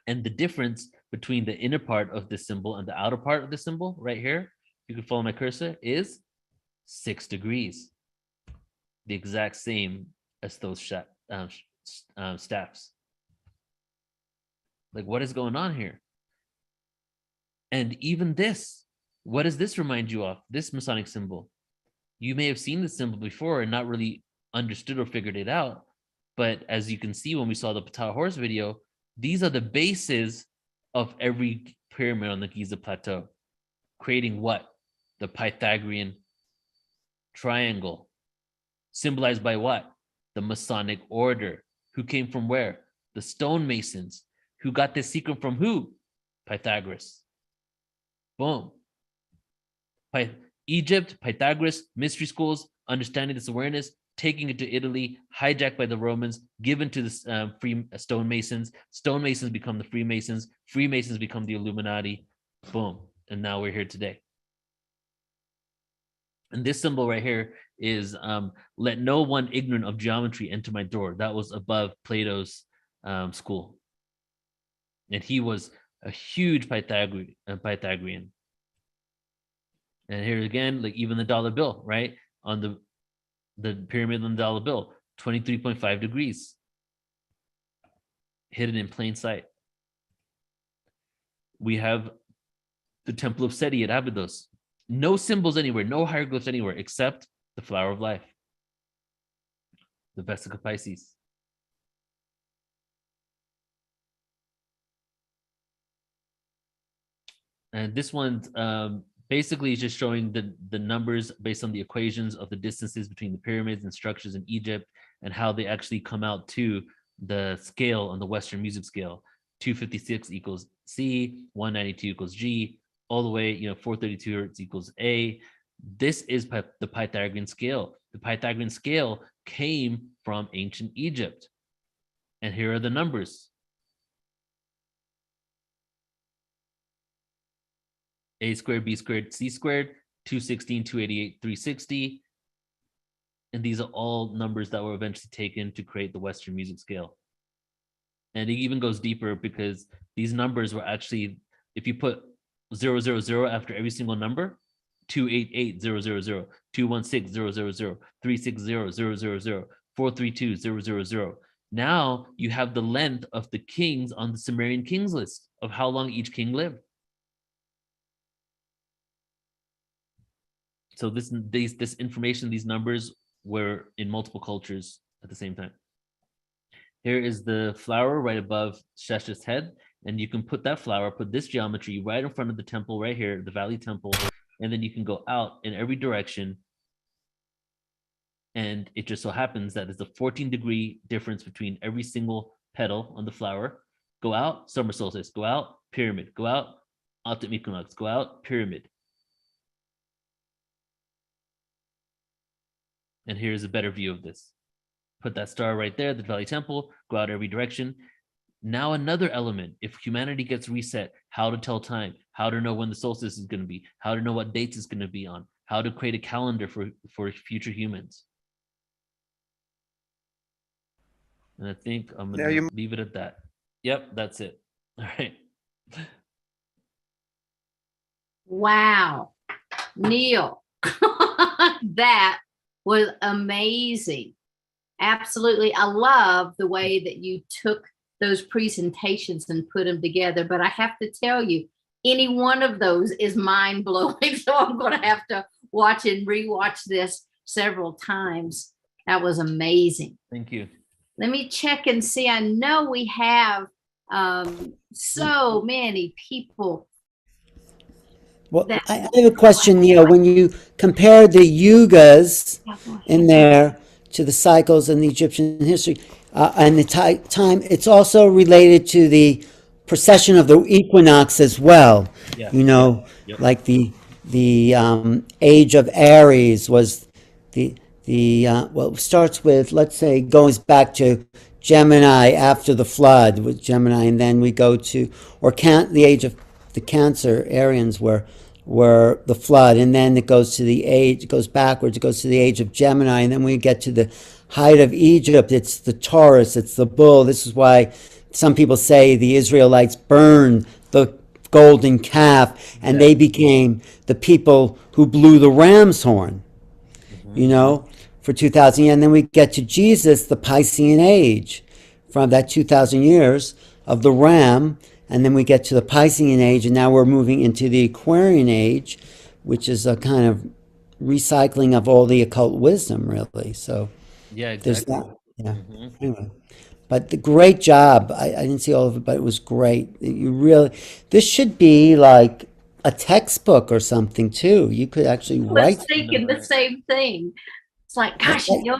And the difference between the inner part of the symbol and the outer part of the symbol right here, you can follow my cursor, is 6 degrees, the exact same as those staffs. Like, what is going on here? And even this, what does this remind you of? This Masonic symbol. You may have seen this symbol before and not really understood or figured it out. But as you can see when we saw the Ptah horse video, these are the bases of every pyramid on the Giza Plateau, creating what? The Pythagorean triangle, symbolized by what? The Masonic order, who came from where? The stonemasons, who got this secret from who? Pythagoras. Boom. Egypt, Pythagoras, mystery schools, understanding this awareness, taking it to Italy, hijacked by the Romans, given to the free stonemasons. Stonemasons become the Freemasons. Freemasons become the Illuminati. Boom. And now we're here today. And this symbol right here is let no one ignorant of geometry enter my door. That was above Plato's school. And he was a huge Pythagorean. And here again, like even the dollar bill, right? On the pyramid on the dollar bill, 23.5 degrees. Hidden in plain sight. We have the Temple of Seti at Abydos. No symbols anywhere, no hieroglyphs anywhere, except the flower of life. The Vesica Pisces. And this one's basically is just showing the numbers based on the equations of the distances between the pyramids and structures in Egypt and how they actually come out to the scale on the Western music scale. 256 equals C, 192 equals G, all the way, 432 hertz equals A. This is the Pythagorean scale. The Pythagorean scale came from ancient Egypt. And here are the numbers. A squared, B squared, C squared, 216, 288, 360. And these are all numbers that were eventually taken to create the Western music scale. And it even goes deeper because these numbers were actually, if you put 000 after every single number, 288,000, 216,000, 360,000, 432,000. Now you have the length of the kings on the Sumerian kings list of how long each king lived. So this information, these numbers were in multiple cultures at the same time. Here is the flower right above Shesha's head. And you can put that flower, put this geometry right in front of the temple right here, the Valley Temple. And then you can go out in every direction. And it just so happens that there's a 14-degree difference between every single petal on the flower. Go out, summer solstice. Go out, pyramid. Go out, autumn equinox. Go out, pyramid. And here's a better view of this. Put that star right there, the Valley Temple, go out every direction. Now another element, if humanity gets reset, how to tell time, how to know when the solstice is going to be, how to know what dates it's going to be on, how to create a calendar for future humans. And I think I'm going to leave it at that. Yep, that's it. All right. Wow. Neil, that was amazing. Absolutely. I love the way that you took those presentations and put them together. But I have to tell you, any one of those is mind blowing. So I'm going to have to watch and rewatch this several times. That was amazing. Thank you. Let me check and see. I know we have so many people. Well, I have a question, Neil. When you compare the yugas in there to the cycles in the Egyptian history and the time, it's also related to the precession of the equinox as well. Yeah. Yep. Like the age of Aries was well, it starts with, let's say, goes back to Gemini after the flood with Gemini, and then we go to, the age of the Cancer, Arians were the flood, and then it goes backwards, it goes to the age of Gemini, and then we get to the height of Egypt, it's the Taurus, it's the bull. This is why some people say the Israelites burned the golden calf, and they became the people who blew the ram's horn. you know, for 2,000 years. And then we get to Jesus, the Piscean age, from that 2,000 years of the ram. And then we get to the Piscean age, and now we're moving into the Aquarian age, which is a kind of recycling of all the occult wisdom, really. So Yeah, there's exactly. that. Yeah. Mhm. Anyway, but the great job. I didn't see all of it, but it was great. You really, this should be like a textbook or something too. You could actually I was write. thinking the right. same thing. It's like, gosh, you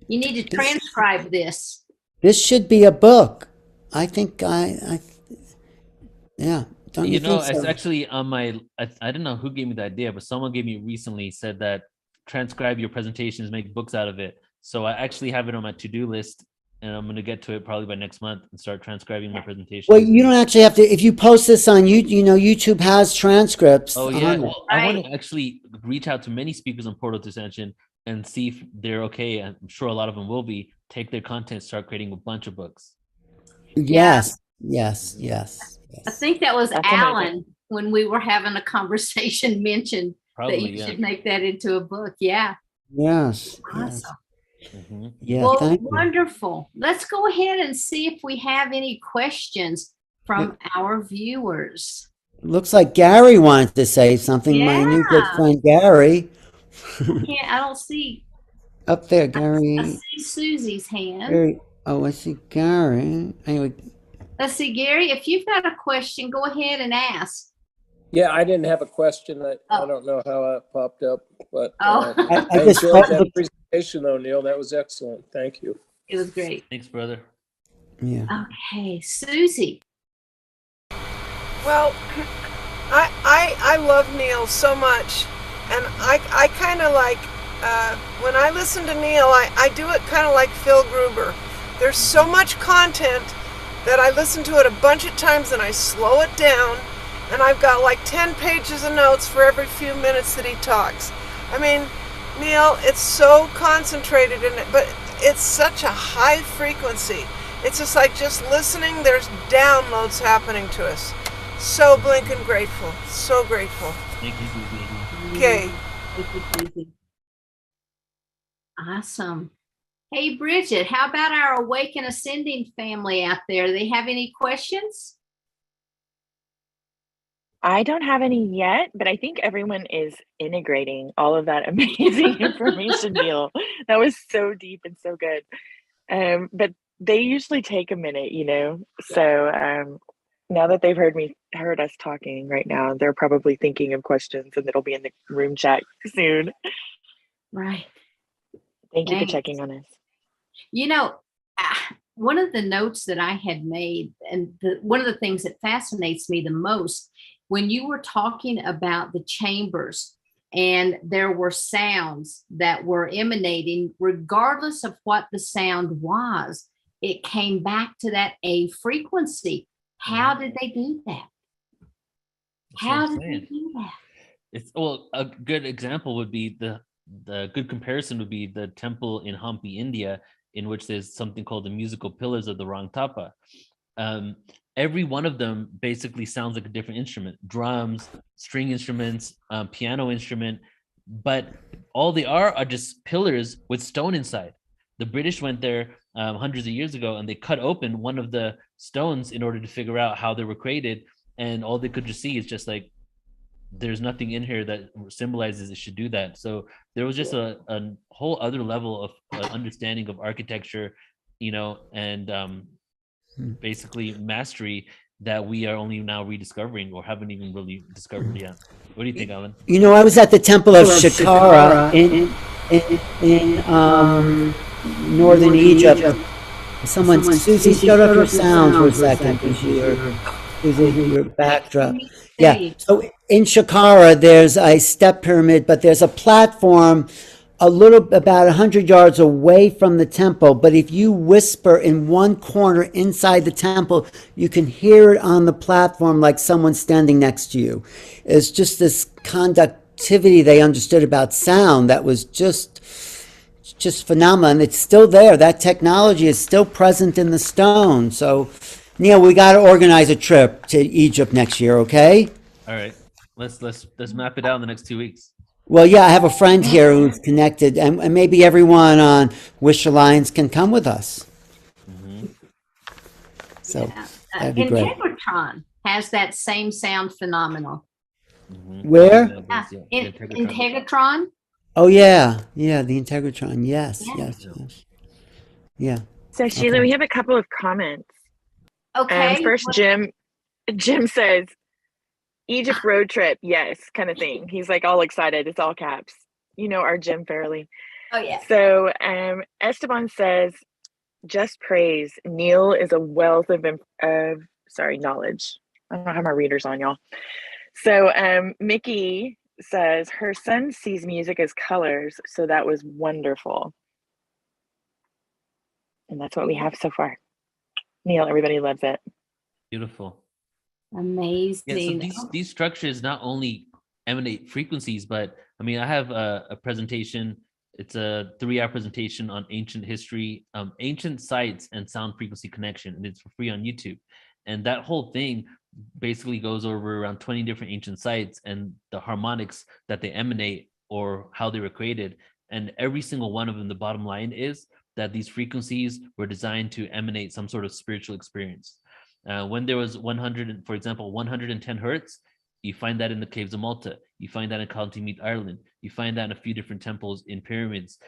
need to transcribe this. This should be a book. I think yeah. Don't you You know, think it's so? actually on my, I don't know who gave me the idea, but someone gave me recently, said that transcribe your presentations, make books out of it. So I actually have it on my to-do list, and I'm going to get to it probably by next month and start transcribing my presentations. Well, you don't actually have to. If you post this on YouTube has transcripts. Oh on yeah, it. well, I want Right. to actually reach out to many speakers on Portal to Ascension and see if they're okay. I'm sure a lot of them will be. Take their content, start creating a bunch of books. Yes, yes, yes, I yes. think that was That's amazing. Alan when we were having a conversation mentioned that Probably, you yeah. should make that into a book. Yeah. Yes, yes. Awesome. Mhm. Yeah, Well, thank you. wonderful. Let's go ahead and see if we have any questions from our viewers. Looks like Gary wanted to say something. My new good Yeah. friend Gary. I don't see. Up there, I Gary. see Susie's hand. Gary. Oh, I see Gary. Anyway, Let's see, Gary, if you've got a question, go ahead and ask. Yeah, I didn't have a question. I Oh. don't know how that popped up, but Oh. I I just enjoyed thought that presentation though, Neil. That was excellent. Thank you. It was great. Thanks, brother. yeah. Okay, Susie. Well, I love Neil so much, and I kind of like when I listen to Neil, I do it kind of like Phil Gruber. There's so much content that I listen to it a bunch of times and I slow it down, and I've got like 10 pages of notes for every few minutes that he talks. I mean, Neil, it's so concentrated in it, but it's such a high frequency. It's just like just listening, there's downloads happening to us. So blinking grateful, so grateful. Thank you, Susie. Okay. Thank you, Susie. Awesome. Hey, Bridget, how about our Awake and Ascending family out there? Do they have any questions? I don't have any yet, but I think everyone is integrating all of that amazing information, Neil. That was so deep and so good. But they usually take a minute, you know. So now that they've heard us talking right now, they're probably thinking of questions, and it'll be in the room chat soon. Right. Thank you for Thanks. checking on us. You know, one of the notes that I had made, and one of the things that fascinates me the most, when you were talking about the chambers and there were sounds that were emanating, regardless of what the sound was, it came back to that A frequency. How did they do that? That's what How I'm did they saying. do that? It's, well, a good example would be the good comparison would be the temple in Hampi, India, in which there's something called the musical pillars of the Rangtapa. Every one of them basically sounds like a different instrument: drums, string instruments, piano instrument, but all they are just pillars with stone inside. The British went there hundreds of years ago, and they cut open one of the stones in order to figure out how they were created, and all they could just see is just like, there's nothing in here that symbolizes it should do that. So there was just a whole other level of understanding of architecture, you know, and basically mastery that we are only now rediscovering or haven't even really discovered yet. What do you think, Alan? You know, I was at the Temple of Shikara in northern Egypt. Someone, Susie, shut up your sound for a second because your backdrop. Yeah. So in Shikara, there's a step pyramid, but there's a platform about 100 yards away from the temple. But if you whisper in one corner inside the temple, you can hear it on the platform like someone standing next to you. It's just this conductivity they understood about sound that was just phenomenal. And it's still there. That technology is still present in the stone. So, Neil, we got to organize a trip to Egypt next year, okay? All right, let's map it out in the next 2 weeks. Well, yeah, I have a friend here who's connected, and maybe everyone on Wish Alliance can come with us. Mhm. So Yeah. that'd be great. Integratron has that same sound phenomenal. Mhm. Where? Yeah, those, yeah, the Integratron. Integratron. Oh, yeah, yeah, the Integratron. Yes, Yeah. yes, Yeah. yes. Yeah. So Sheila, Okay. we have a couple of comments. Okay. First, Jim says, Egypt road trip, yes, kind of thing. He's like all excited. It's all caps. You know, our Jim Fairley. Oh yeah. So Esteban says, just praise. Neil is a wealth of knowledge. I don't have my readers on, y'all. So Mickey says her son sees music as colors, so that was wonderful. And that's what we have so far. Neil, everybody loves it. Beautiful. Yeah, so Amazing. these structures not only emanate frequencies, but I mean, I have a presentation. It's a 3-hour presentation on ancient history, ancient sites, and sound frequency connection, and it's for free on YouTube. And that whole thing basically goes over around 20 different ancient sites and the harmonics that they emanate or how they were created. And every single one of them, the bottom line is that these frequencies were designed to emanate some sort of spiritual experience. When there was 100, for example, 110 hertz, you find that in the caves of Malta. You find that in County Meath, Ireland. You find that in a few different temples in pyramids,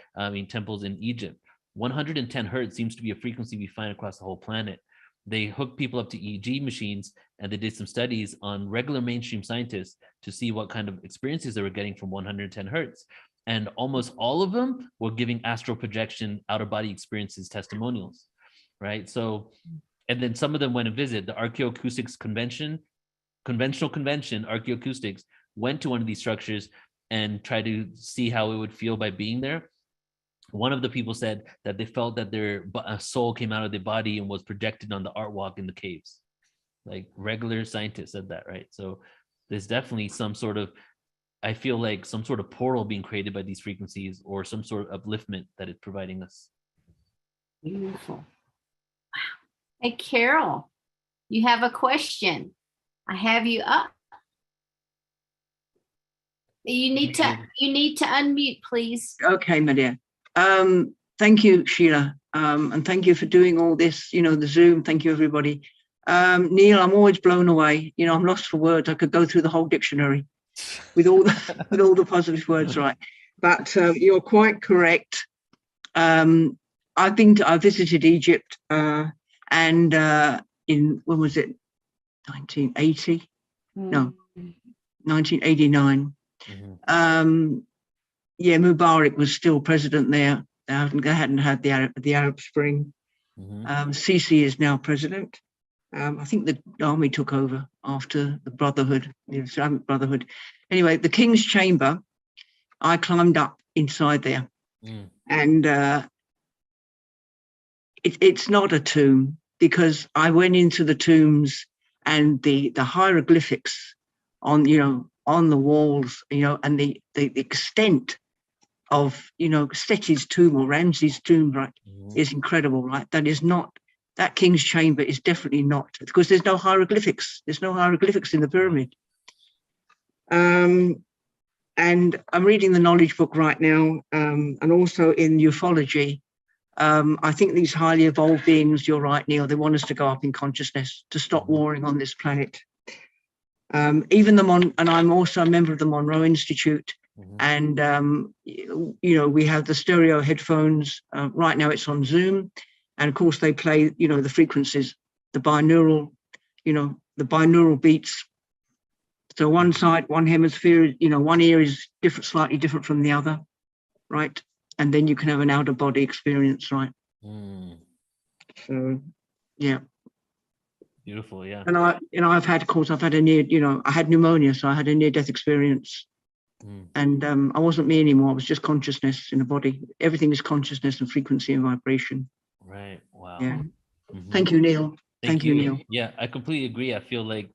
temples in Egypt. 110 hertz seems to be a frequency we find across the whole planet. They hooked people up to EEG machines, and they did some studies on regular mainstream scientists to see what kind of experiences they were getting from 110 hertz. And almost all of them were giving astral projection, out of body experiences testimonials, right? So, and then some of them went and visit the Archaeoacoustics Conventional Convention, Archaeoacoustics, went to one of these structures and tried to see how it would feel by being there. One of the people said that they felt that their soul came out of their body and was projected on the art walk in the caves. Like regular scientists said that, right? So there's definitely some sort of, I feel like some sort of portal being created by these frequencies, or some sort of upliftment that it's providing us. Beautiful. Wow. Hey, Carol, you have a question. I have you up. You need to unmute, please. Okay, my dear. Thank you, Sheila. And thank you for doing all this, the Zoom. Thank you, everybody. Neil, I'm always blown away. I'm lost for words. I could go through the whole dictionary with all the positive words, right? But you're quite correct. I visited Egypt, and when was it? 1980? No, 1989. Mm-hmm. Mubarak was still president there. They hadn't had the Arab Spring. Mm-hmm. Sisi is now president. I think the army took over after the Brotherhood, the Islamic Brotherhood. Anyway, the King's Chamber, I climbed up inside there. And it's not a tomb, because I went into the tombs, and the hieroglyphics on the walls, and the extent of Seti's tomb or Ramses' tomb, right, is incredible, right? That King's Chamber is definitely not, because there's no hieroglyphics. There's no hieroglyphics in the pyramid. And I'm reading the knowledge book right now, and also in ufology. I think these highly evolved beings, you're right, Neil, they want us to go up in consciousness, to stop warring on this planet. Even and I'm also a member of the Monroe Institute. And, we have the stereo headphones. Right now it's on Zoom. And of course they play, the frequencies, the binaural beats. So one side, one hemisphere, one ear is slightly different from the other, right? And then you can have an out of body experience, right? So, yeah. Beautiful, yeah. And I've had I had pneumonia, so I had a near-death experience. And I wasn't me anymore. I was just consciousness in the body. Everything is consciousness and frequency and vibration. Right. Wow. Yeah. Thank you, Neil. Thank you, Neil. Yeah, I completely agree. I feel like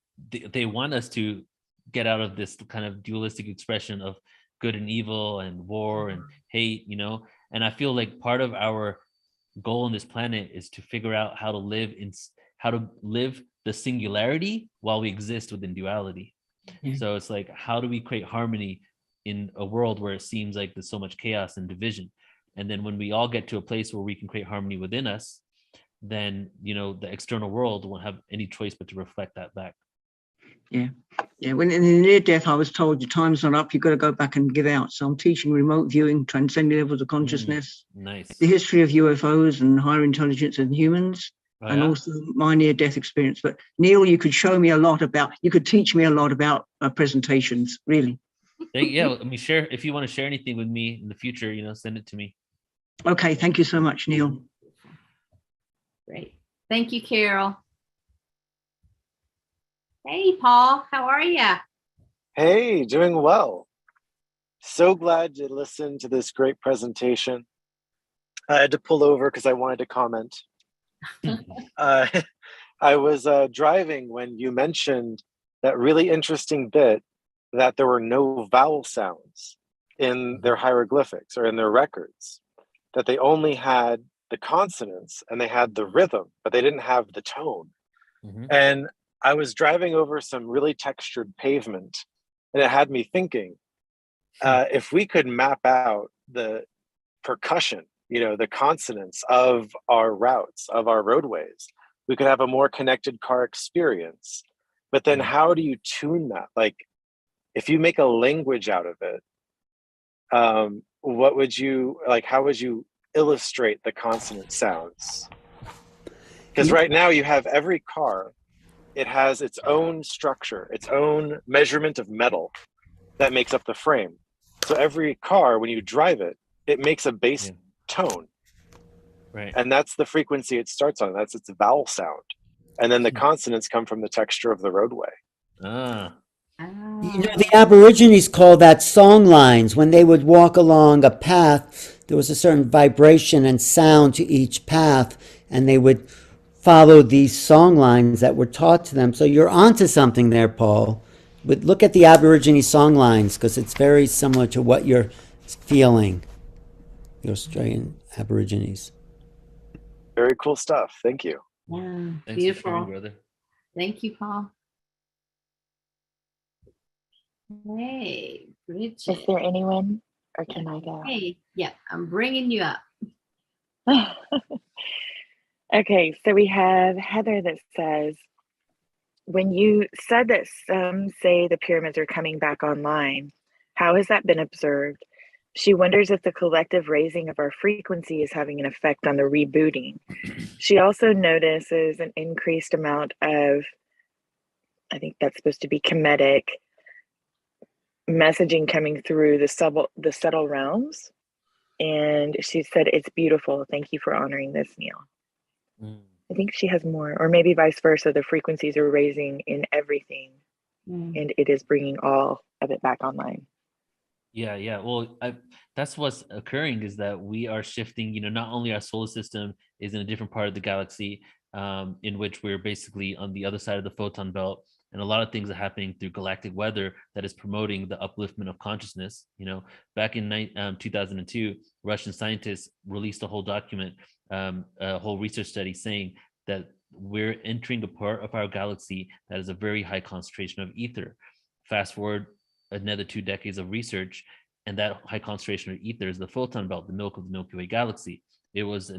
they want us to get out of this kind of dualistic expression of good and evil and war and hate, and I feel like part of our goal on this planet is to figure out how to live the singularity while we exist within duality. So it's like, how do we create harmony in a world where it seems like there's so much chaos and division. And then when we all get to a place where we can create harmony within us, then, you know, the external world won't have any choice but to reflect that back. Yeah. Yeah. When in the near death, I was told your time's not up. You've got to go back and give out. So I'm teaching remote viewing, transcending levels of consciousness, Nice. the history of UFOs and higher intelligence and humans, and also my near death experience. But Neil, you could show me a lot about, you could teach me a lot about presentations, really. Yeah, let me share. If you want to share anything with me in the future, you know, send it to me. Okay. Thank you so much, Neil. Great. Thank you, Carol. Hey, Paul, how are you? Hey, doing well. So glad to listen to this great presentation. I had to pull over because I wanted to comment. I was driving when you mentioned that really interesting bit that there were no vowel sounds in their hieroglyphics or in their records, that they only had the consonants and they had the rhythm, but they didn't have the tone. And I was driving over some really textured pavement, and it had me thinking, if we could map out the percussion, you know, the consonants of our routes, of our roadways, we could have a more connected car experience. But then how do you tune that? Like, if you make a language out of it, what would you, like, how would you illustrate the consonant sounds? Because right now you have every car, it has its own structure, its own measurement of metal that makes up the frame. So every car, when you drive it, it makes a bass tone. Right. And that's the frequency it starts on. That's its vowel sound. And then the consonants come from the texture of the roadway. You know, the Aborigines call that song lines. When they would walk along a path, there was a certain vibration and sound to each path, and they would follow these song lines that were taught to them. So you're onto something there, Paul. But look at the Aborigine song lines, because it's very similar to what you're feeling, the Australian Aborigines. Very cool stuff. Thank you. Yeah, Thanks beautiful. for sharing, brother. Thank you, Paul. Hey, Bridget. Is there anyone, or can I go? Hey, yeah, I'm bringing you up. Okay, so we have Heather that says, when you said that some say the pyramids are coming back online, how has that been observed? She wonders if the collective raising of our frequency is having an effect on the rebooting. She also notices an increased amount of, I think that's supposed to be Kemetic messaging coming through the subtle realms. And she said, it's beautiful. Thank you for honoring this, Neil. I think she has more, or maybe vice versa. The frequencies are raising in everything, and it is bringing all of it back online. Yeah. Well, that's what's occurring, is that we are shifting. You know, not only our solar system is in a different part of the galaxy, in which we're basically on the other side of the photon belt, and a lot of things are happening through galactic weather that is promoting the upliftment of consciousness. You know, back in 2002, Russian scientists released a whole document, a whole research study saying that we're entering a part of our galaxy that is a very high concentration of ether. Fast forward another 2 decades of research, and that high concentration of ether is the photon belt, the milk of the Milky Way galaxy. It was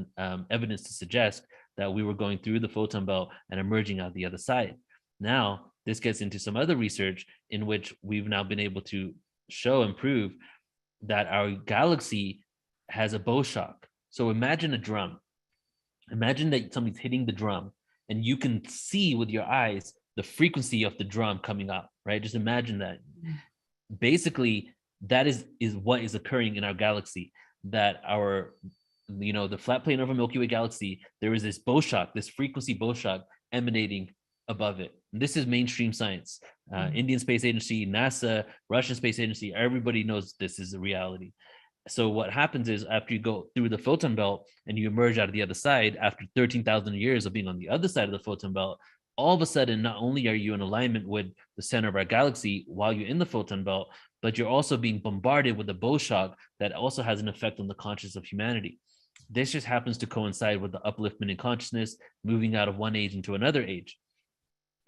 evidence to suggest that we were going through the photon belt and emerging out the other side. Now, this gets into some other research in which we've now been able to show and prove that our galaxy has a bow shock. So imagine a drum. Imagine that somebody's hitting the drum and you can see with your eyes the frequency of the drum coming up, right? Just imagine that. Basically, that is what is occurring in our galaxy, that our, you know, the flat plane of a Milky Way galaxy, there is this bow shock, this frequency bow shock emanating above it. And this is mainstream science. Indian Space Agency, NASA, Russian Space Agency, everybody knows this is a reality. So what happens is, after you go through the photon belt and you emerge out of the other side, after 13,000 years of being on the other side of the photon belt, all of a sudden, not only are you in alignment with the center of our galaxy while you're in the photon belt, but you're also being bombarded with a bow shock that also has an effect on the consciousness of humanity. This just happens to coincide with the upliftment in consciousness, moving out of one age into another age.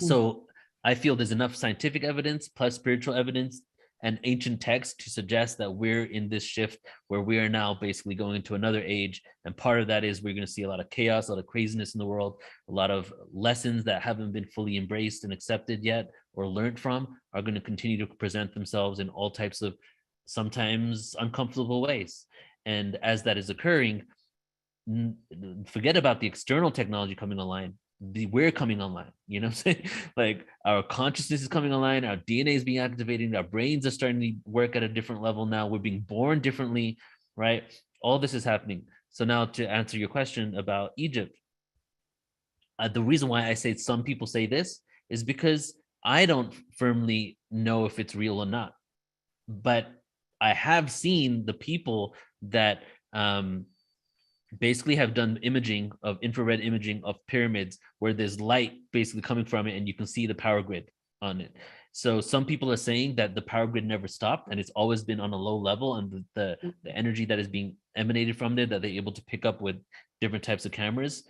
So I feel there's enough scientific evidence plus spiritual evidence and ancient texts to suggest that we're in this shift where we are now basically going into another age. And part of that is we're going to see a lot of chaos, a lot of craziness in the world, a lot of lessons that haven't been fully embraced and accepted yet or learned from are going to continue to present themselves in all types of sometimes uncomfortable ways. And as that is occurring, forget about the external technology coming online. We're coming online, you know what I'm saying? Like our consciousness is coming online, our DNA is being activated, our brains are starting to work at a different level now. We're being born differently, right? All this is happening. So now to answer your question about Egypt, the reason why I say some people say this is because I don't firmly know if it's real or not. But I have seen the people that basically have done imaging of infrared imaging of pyramids where there's light basically coming from it and you can see the power grid on it. So some people are saying that the power grid never stopped and it's always been on a low level, and the energy that is being emanated from there that they're able to pick up with different types of cameras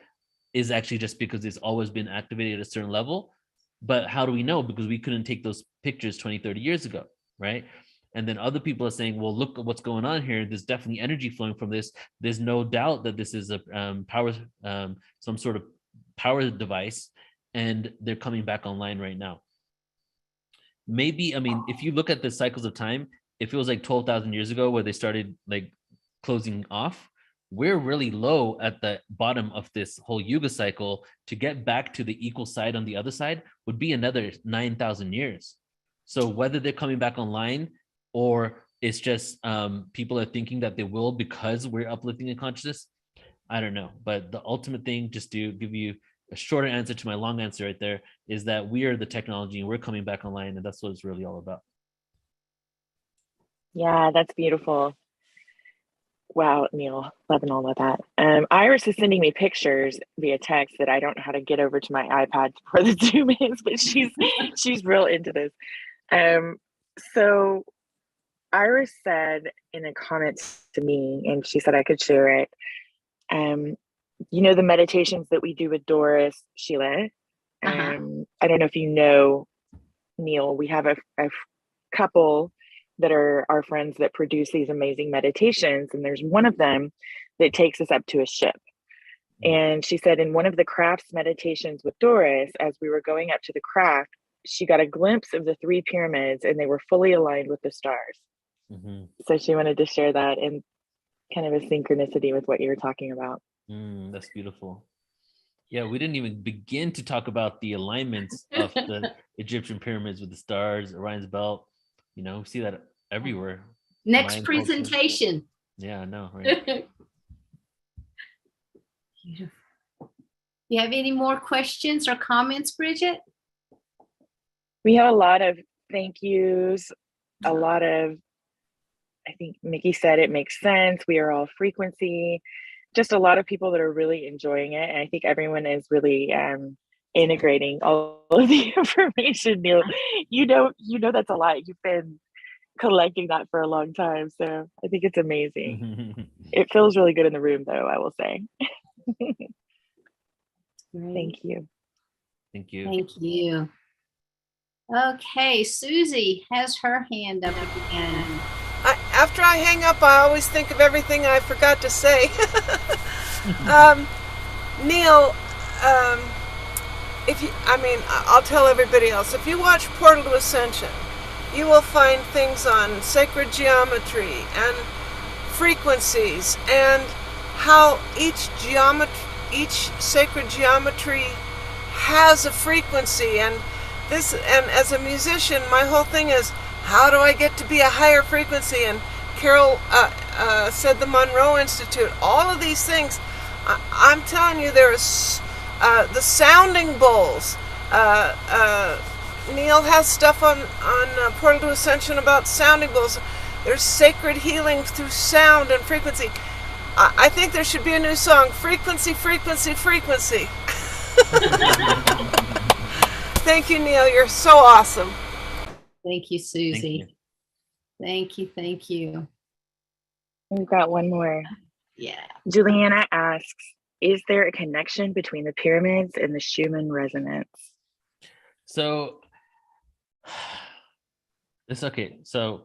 is actually just because it's always been activated at a certain level. But how do we know? Because we couldn't take those pictures 20, 30 years ago, right? And then other people are saying, well, look at what's going on here. There's definitely energy flowing from this. There's no doubt that this is a power, some sort of power device, and they're coming back online right now. Maybe, I mean, if you look at the cycles of time, if it was like 12,000 years ago where they started like closing off, we're really low at the bottom of this whole Yuga cycle. To get back to the equal side on the other side would be another 9,000 years. So whether they're coming back online or it's just people are thinking that they will because we're uplifting the consciousness, I don't know. But the ultimate thing, just to give you a shorter answer to my long answer right there, is that we are the technology and we're coming back online, and that's what it's really all about. Yeah, that's beautiful. Wow, Neil, loving all of that. Iris is sending me pictures via text that I don't know how to get over to my iPad where the Zoom is, but she's real into this. So Iris said in a comment to me, and she said I could share it. You know, the meditations that we do with Doris, Sheila. I don't know if you know, Neil, we have a couple that are our friends that produce these amazing meditations. And there's one of them that takes us up to a ship. And she said in one of the crafts meditations with Doris, as we were going up to the craft, she got a glimpse of the 3 pyramids and they were fully aligned with the stars. So she wanted to share that in kind of a synchronicity with what you were talking about. That's beautiful. Yeah, we didn't even begin to talk about the alignments of the Egyptian pyramids with the stars, Orion's belt. You know, we see that everywhere. Next Mayan presentation. culture. Yeah, I know, right? Beautiful. You have any more questions or comments, Bridget? We have a lot of thank yous, a lot of, I think Mickey said it makes sense. We are all frequency. Just a lot of people that are really enjoying it. And I think everyone is really integrating all of the information. Neil, you know that's a lot. You've been collecting that for a long time. So I think it's amazing. It feels really good in the room though, I will say. Thank you. Thank you. Thank you. Okay, Susie has her hand up again. After I hang up, I always think of everything I forgot to say. Neil, I'll tell everybody else. If you watch Portal to Ascension, you will find things on sacred geometry and frequencies and how each sacred geometry has a frequency. And as a musician, my whole thing is, how do I get to be a higher frequency? And Carol said the Monroe Institute, all of these things. I'm telling you, there's the sounding bowls. Neil has stuff on Portal to Ascension about sounding bowls. There's sacred healing through sound and frequency. I think there should be a new song, Frequency, Frequency, Frequency. Thank you, Neil. You're so awesome. Thank you, Susie. Thank you. We've got one more. Yeah. Juliana asks, is there a connection between the pyramids and the Schumann resonance? So It's okay. So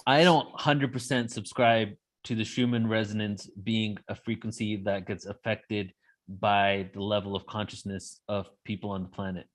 I don't 100% subscribe to the Schumann resonance being a frequency that gets affected by the level of consciousness of people on the planet.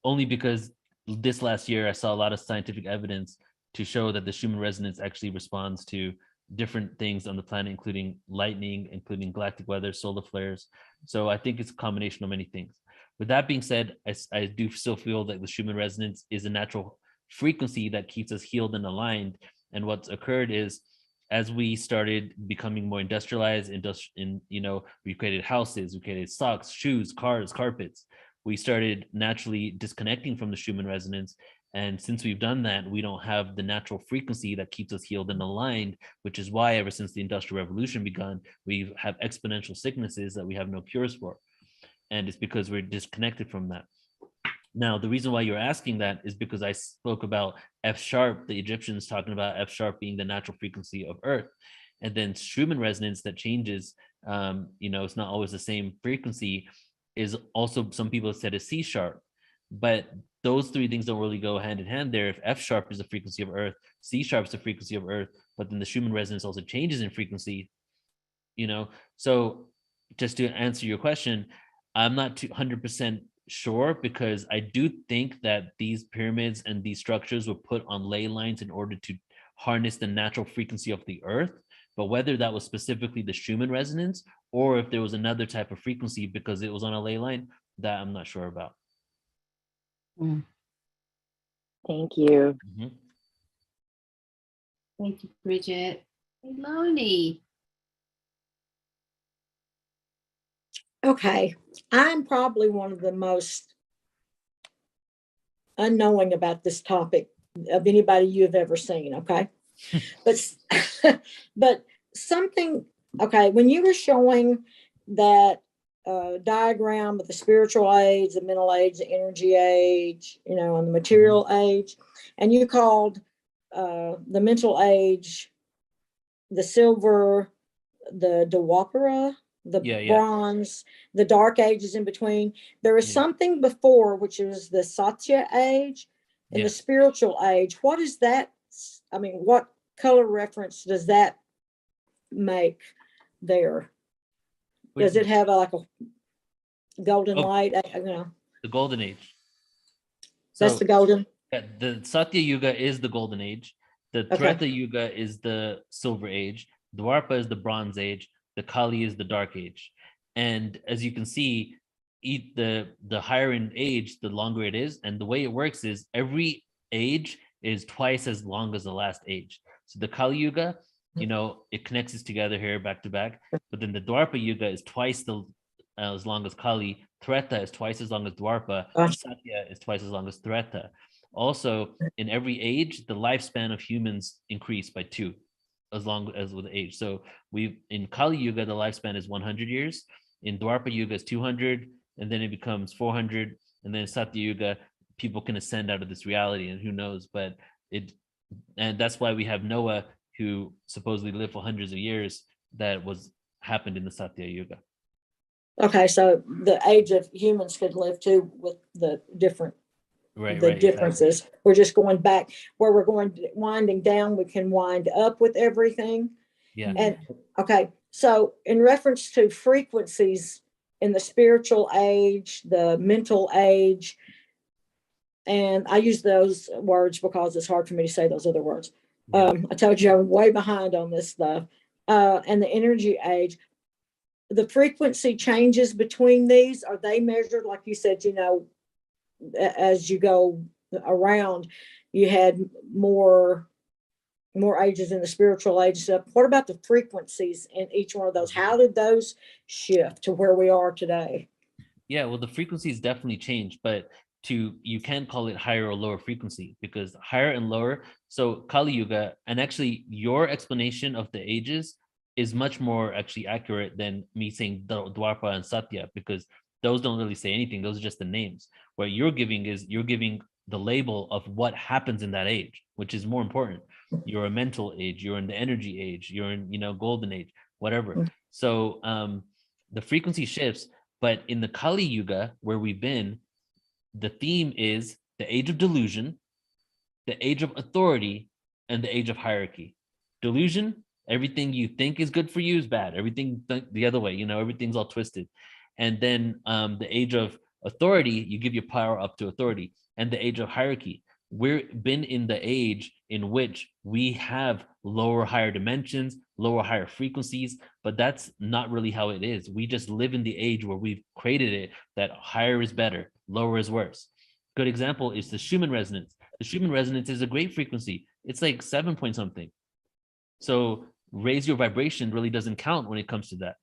Only because this last year I saw a lot of scientific evidence to show that the Schumann resonance actually responds to different things on the planet, including lightning, including galactic weather, solar flares. So I think it's a combination of many things. With that being said, I do still feel that the Schumann resonance is a natural frequency that keeps us healed and aligned. And what's occurred is, as we started becoming more industrialized, we created houses, we created socks, shoes, cars, carpets. We started naturally disconnecting from the Schumann resonance. And since we've done that, we don't have the natural frequency that keeps us healed and aligned, which is why ever since the Industrial Revolution begun, we have exponential sicknesses that we have no cures for. And it's because we're disconnected from that. Now, the reason why you're asking that is because I spoke about F sharp, the Egyptians talking about F sharp being the natural frequency of Earth. And then Schumann resonance that changes, it's not always the same frequency, is also, some people have said, is C sharp. But those three things don't really go hand in hand there. If F sharp is the frequency of Earth, C sharp is the frequency of Earth, but then the Schumann resonance also changes in frequency, So just to answer your question, I'm not 100% sure, because I do think that these pyramids and these structures were put on ley lines in order to harness the natural frequency of the Earth. But whether that was specifically the Schumann resonance or if there was another type of frequency because it was on a ley line, that I'm not sure about. Thank you. Mm-hmm. Thank you, Bridget. Hey, Lonnie. Okay, I'm probably one of the most unknowing about this topic of anybody you have ever seen, okay? but something, okay, when you were showing that diagram of the spiritual age, the mental age, the energy age, and the material age, and you called the mental age the silver, the Dwapara, the bronze, the dark ages in between. There is something before, which is the Satya age and the spiritual age. What is that? I mean, what color reference does that make there? Does it have like a golden light? The golden age. That's the golden. Yeah, the Satya Yuga is the golden age. The Treta Yuga is the silver age. Dwapara is the bronze age. The Kali is the dark age. And as you can see, the higher in age, the longer it is. And the way it works is every age is twice as long as the last age. So the Kali Yuga, it connects us together here back to back. But then the Dwapara Yuga is twice as long as Kali. Treta is twice as long as Dwapara. Satya is twice as long as Treta. Also, in every age, the lifespan of humans increase by 2, as long as with age. So in Kali Yuga, the lifespan is 100 years. In Dwapara Yuga, is 200, and then it becomes 400. And then Satya Yuga, people can ascend out of this reality, and who knows? And that's why we have Noah, who supposedly lived for hundreds of years. That happened in the Satya Yuga. Okay, so the age of humans could live too, with the different. Differences. Exactly. We're just going back where we're winding down. We can wind up with everything. Yeah. And okay, so in reference to frequencies in the spiritual age, the mental age, and I use those words because it's hard for me to say those other words. I told you I'm way behind on this stuff. And the energy age, the frequency changes between these. Are they measured, like you said, as you go around, you had more ages in the spiritual age stuff. What about the frequencies in each one of those? How did those shift to where we are today? Yeah, well, the frequencies definitely change, but you can call it higher or lower frequency, because higher and lower. So Kali Yuga, and actually your explanation of the ages is much more actually accurate than me saying Dwapara and Satya, because those don't really say anything. Those are just the names. What you're giving the label of what happens in that age, which is more important. You're a mental age, you're in the energy age, you're in, golden age, whatever. So the frequency shifts, but in the Kali Yuga, where we've been, the theme is the age of delusion, the age of authority, and the age of hierarchy. Delusion, everything you think is good for you is bad. Everything the other way, everything's all twisted. And then the age of authority, you give your power up to authority. And the age of hierarchy, we've been in the age in which we have lower, higher dimensions, lower, higher frequencies, but that's not really how it is. We just live in the age where we've created it that higher is better, lower is worse. Good example is the Schumann resonance. The Schumann resonance is a great frequency. It's like 7 point something. So raise your vibration really doesn't count when it comes to that.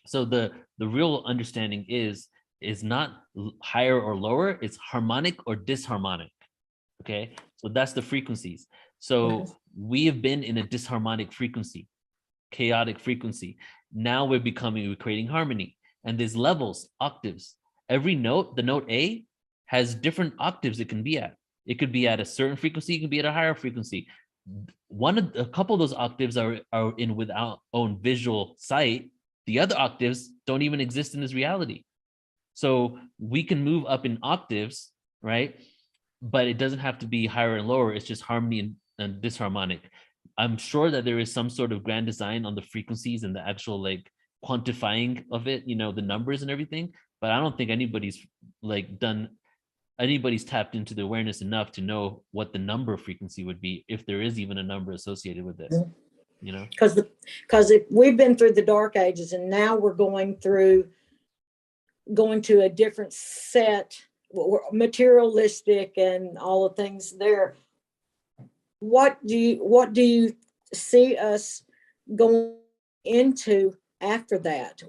So the real understanding is not higher or lower, it's harmonic or disharmonic. Okay, so that's the frequencies. So we have been in a disharmonic frequency, chaotic frequency. Now we're creating harmony. And there's levels, octaves. Every note, the note A, has different octaves it can be at. It could be at a certain frequency, it can be at a higher frequency. A couple of those octaves are in with our own visual sight. The other octaves don't even exist in this reality. So we can move up in octaves, right? But it doesn't have to be higher and lower. It's just harmony and disharmonic. I'm sure that there is some sort of grand design on the frequencies and the actual like quantifying of it, the numbers and everything. But I don't think anybody's tapped into the awareness enough to know what the number frequency would be, if there is even a number associated with this. Because if we've been through the dark ages and now we're going to a different set, materialistic and all the things there. What do you see us going into after that?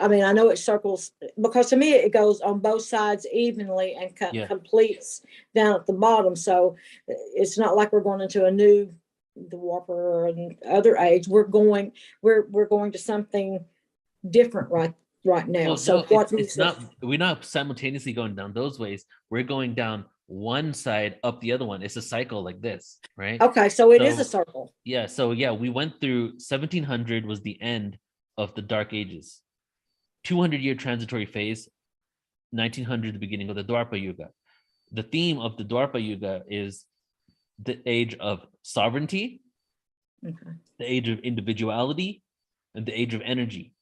I mean, I know it circles, because to me it goes on both sides evenly and completes down at the bottom. So it's not like we're going into the Warper and other age. We're going to something different right now. Well, so no, it's not, we're not simultaneously going down those ways. We're going down one side up the other one. It's a cycle like this, right? Okay, so it is a circle. Yeah, so we went through 1700 was the end of the dark ages. 200-year transitory phase, 1900 the beginning of the Dwapara Yuga. The theme of the Dwapara Yuga is the age of sovereignty, the age of individuality, and the age of energy.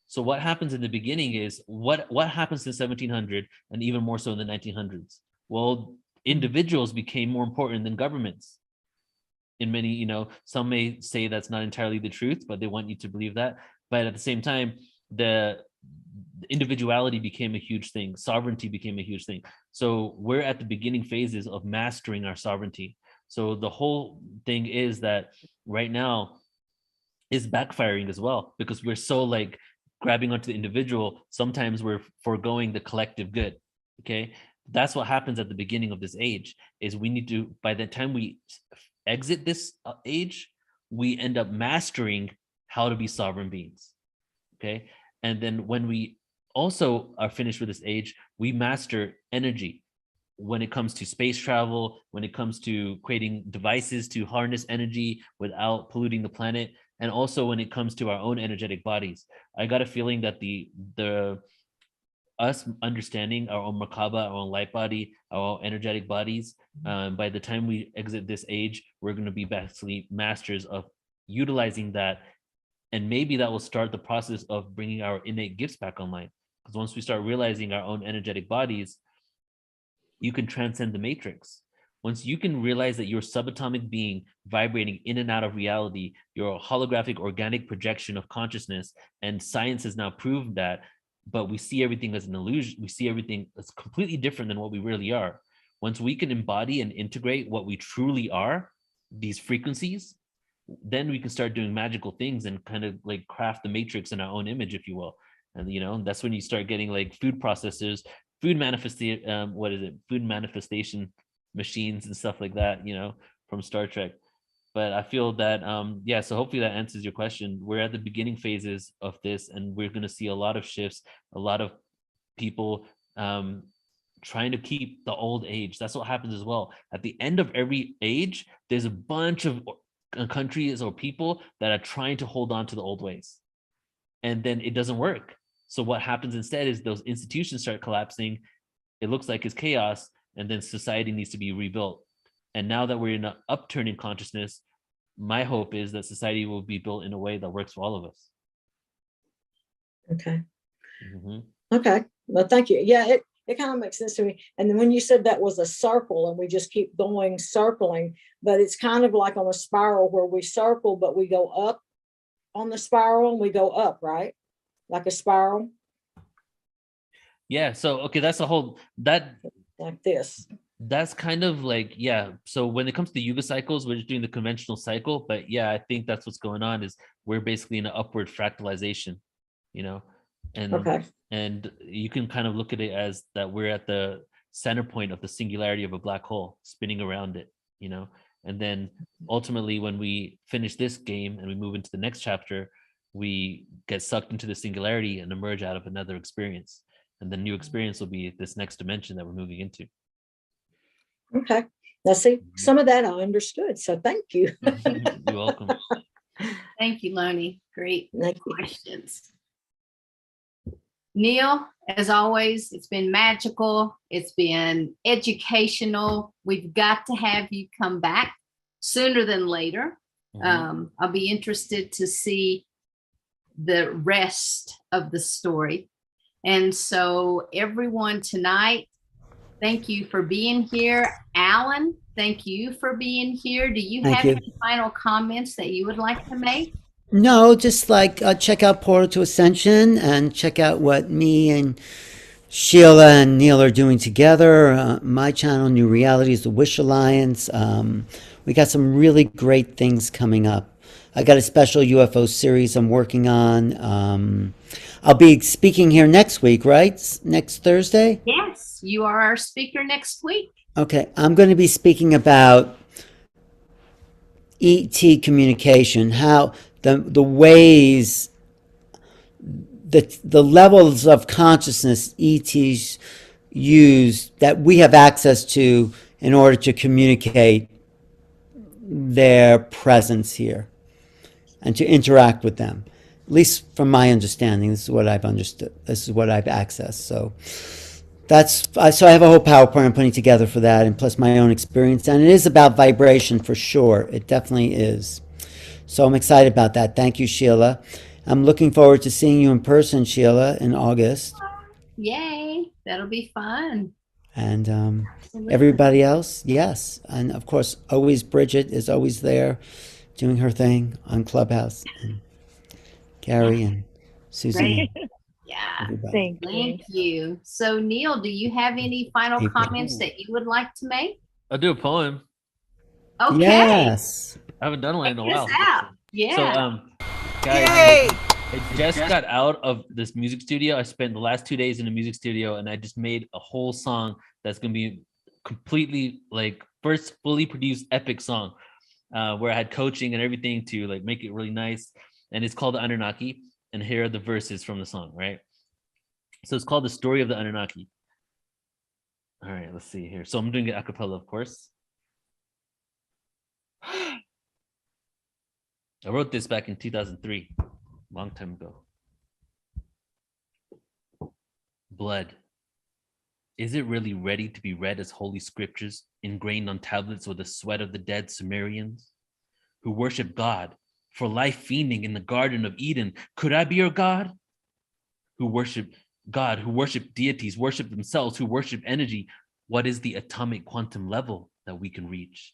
So what happens in the beginning is what happens in 1700 and even more so in the 1900s? Well, individuals became more important than governments. In many, some may say that's not entirely the truth, but they want you to believe that. But at the same time, the individuality became a huge thing. Sovereignty became a huge thing. So we're at the beginning phases of mastering our sovereignty. So the whole thing is that right now is backfiring as well, because we're so like grabbing onto the individual. Sometimes we're foregoing the collective good. Okay, that's what happens at the beginning of this age. Is we need to, by the time we exit this age, we end up mastering how to be sovereign beings. Okay, and then when we also are finished with this age, we master energy. When it comes to space travel, when it comes to creating devices to harness energy without polluting the planet, and also when it comes to our own energetic bodies. I got a feeling that us understanding our own Merkaba, our own light body, our own energetic bodies, by the time we exit this age, we're going to be basically masters of utilizing that. And maybe that will start the process of bringing our innate gifts back online. Because once we start realizing our own energetic bodies, you can transcend the matrix. Once you can realize that you're a subatomic being vibrating in and out of reality, you're a holographic organic projection of consciousness, and science has now proved that, but we see everything as an illusion. We see everything as completely different than what we really are. Once we can embody and integrate what we truly are, these frequencies, then we can start doing magical things and kind of like craft the matrix in our own image, if you will. And that's when you start getting like food processors, food manifestation machines and stuff like that, from Star Trek. But I feel that so hopefully that answers your question. We're at the beginning phases of this, and we're going to see a lot of shifts, a lot of people trying to keep the old age. That's what happens as well. At the end of every age, there's a bunch of countries or people that are trying to hold on to the old ways, and then it doesn't work. So what happens instead is those institutions start collapsing. It looks like it's chaos, and then society needs to be rebuilt. And now that we're in an upturning consciousness, my hope is that society will be built in a way that works for all of us. Okay. Mm-hmm. Okay. Well, thank you. Yeah, it kind of makes sense to me. And then when you said that was a circle and we just keep going circling, but it's kind of like on a spiral where we circle, but we go up on the spiral and we go up, right? Like a spiral. Yeah. So, okay, that's a whole, that like this. That's kind of like, yeah. So when it comes to the Yuga cycles, we're just doing the conventional cycle. But yeah, I think that's what's going on is we're basically in an upward fractalization, you know, and Okay. and you can kind of look at it as that we're at the center point of the singularity of a black hole spinning around it, you know, and then ultimately when we finish this game and we move into the next chapter, we get sucked into the singularity and emerge out of another experience. And the new experience will be this next dimension that we're moving into. Okay. Now, see, some of that I understood. So thank you. You're welcome. Thank you, Lonnie. Great Thank you. questions. Neil, as always, it's been magical. It's been educational. We've got to have you come back sooner than later. I'll be interested to see the rest of the story. And so everyone tonight, thank you for being here. Alan, thank you for being here. Do you Thank have you. any final comments that you would like to make? No, just like check out Portal to Ascension and check out what me and Sheila and Neil are doing together. My channel, New Realities, the Wish Alliance. We got some really great things coming up. I got a special UFO series I'm working on. I'll be speaking here next week, right? Next Thursday? Yes, you are our speaker next week. Okay, I'm going to be speaking about ET communication, how the ways, the levels of consciousness ETs use that we have access to in order to communicate their presence here and to interact with them. At least from my understanding, this is what I've understood. This is what I've accessed. So so I have a whole PowerPoint I'm putting together for that, and plus my own experience. And it is about vibration for sure. It definitely is. So I'm excited about that. Thank you, Sheila. I'm looking forward to seeing you in person, Sheila, in August. Yay, that'll be fun. And Absolutely. everybody else, yes. And of course, always Bridget is always there doing her thing on Clubhouse. And Gary and Susie. Great. Yeah. Everybody. Thank you. So Neil, do you have any final April. comments that you would like to make? I'll do a poem. Okay. Yes. I haven't done one in a Check while. this out. Yeah. So, guys, I just got out of this music studio. I spent the last 2 days in the music studio, and I just made a whole song that's gonna be completely like first fully produced epic song, where I had coaching and everything to like make it really nice. And it's called the Anunnaki. And here are the verses from the song, right? So it's called The Story of the Anunnaki. All right, let's see here. So I'm doing it a cappella, of course. I wrote this back in 2003, long time ago. Blood. Is it really ready to be read as holy scriptures ingrained on tablets with the sweat of the dead Sumerians who worship God for life fiending in the Garden of Eden? Could I be your God? Who worship God, who worship deities, worship themselves, who worship energy. What is the atomic quantum level that we can reach?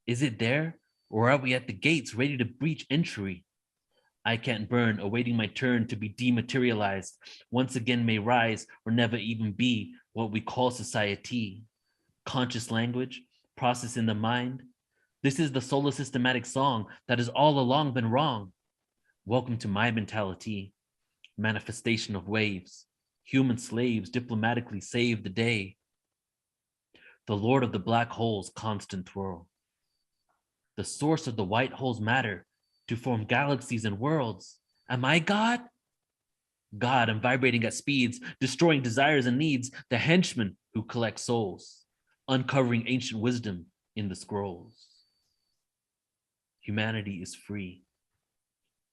Is it there? Or are we at the gates ready to breach entry? I can't burn, awaiting my turn to be dematerialized, once again may rise or never even be what we call society. Conscious language, process in the mind. This is the solar systematic song that has all along been wrong. Welcome to my mentality. Manifestation of waves. Human slaves diplomatically save the day. The Lord of the black holes, constant twirl. The source of the white hole's matter to form galaxies and worlds. Am I God? God, I'm vibrating at speeds, destroying desires and needs, the henchman who collects souls, uncovering ancient wisdom in the scrolls. Humanity is free,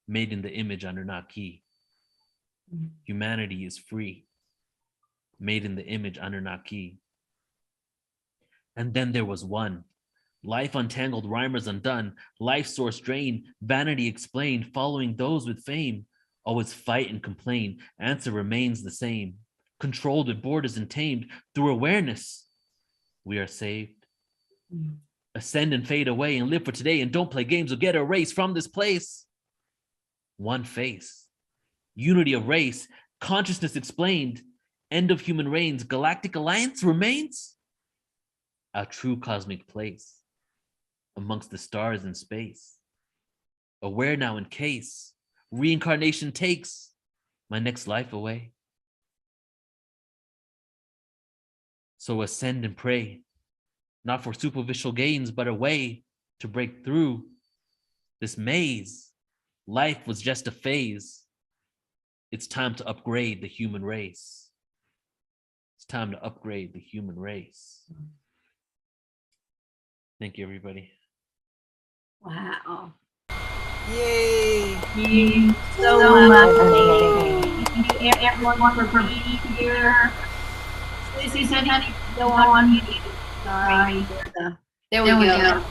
made in the image Anunnaki. Humanity is free, made in the image Anunnaki. And then there was one Life untangled, rhymers undone, life source drained, vanity explained, following those with fame. Always fight and complain, answer remains the same. Controlled with borders and tamed, through awareness, we are saved. Ascend and fade away and live for today, and don't play games or get erased from this place. One face, unity of race, consciousness explained, end of human reigns, galactic alliance remains. Our true cosmic place amongst the stars in space. Aware now in case reincarnation takes my next life away. So ascend and pray, not for superficial gains, but a way to break through this maze. Life was just a phase. It's time to upgrade the human race. It's time to upgrade the human race. Thank you, everybody. Wow. Yay. Thank you so much. Thank you everyone for being here. Susie said, honey, go on. Sorry. There we go.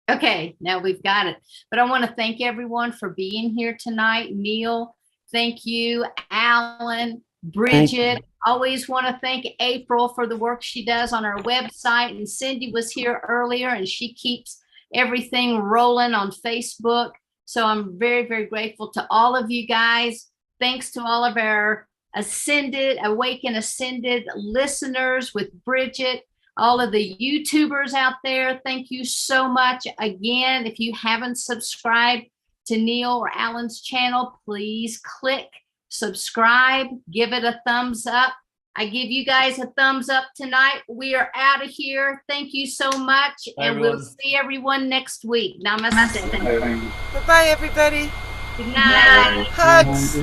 Okay, now we've got it. But I want to thank everyone for being here tonight. Neil, thank you. Alan, Bridget. Always want to thank April for the work she does on our website. And Cindy was here earlier and she keeps everything rolling on Facebook. So I'm very, very grateful to all of you guys. Thanks to all of our Awaken Ascended listeners with Bridget, all of the YouTubers out there. Thank you so much. Again, if you haven't subscribed to Neil or Alan's channel, please click subscribe, give it a thumbs up. I give you guys a thumbs up tonight. We are out of here. Thank you so much. Bye, and everyone. we'll see everyone next week. Namaste. Bye-bye, everybody. Good night. Hugs.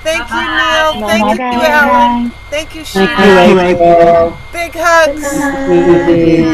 Thank you, Bye-bye. Neil. Thank you, Bye-bye. Alan. Thank you, Sheila. Thank you, April. Big hugs. Susie.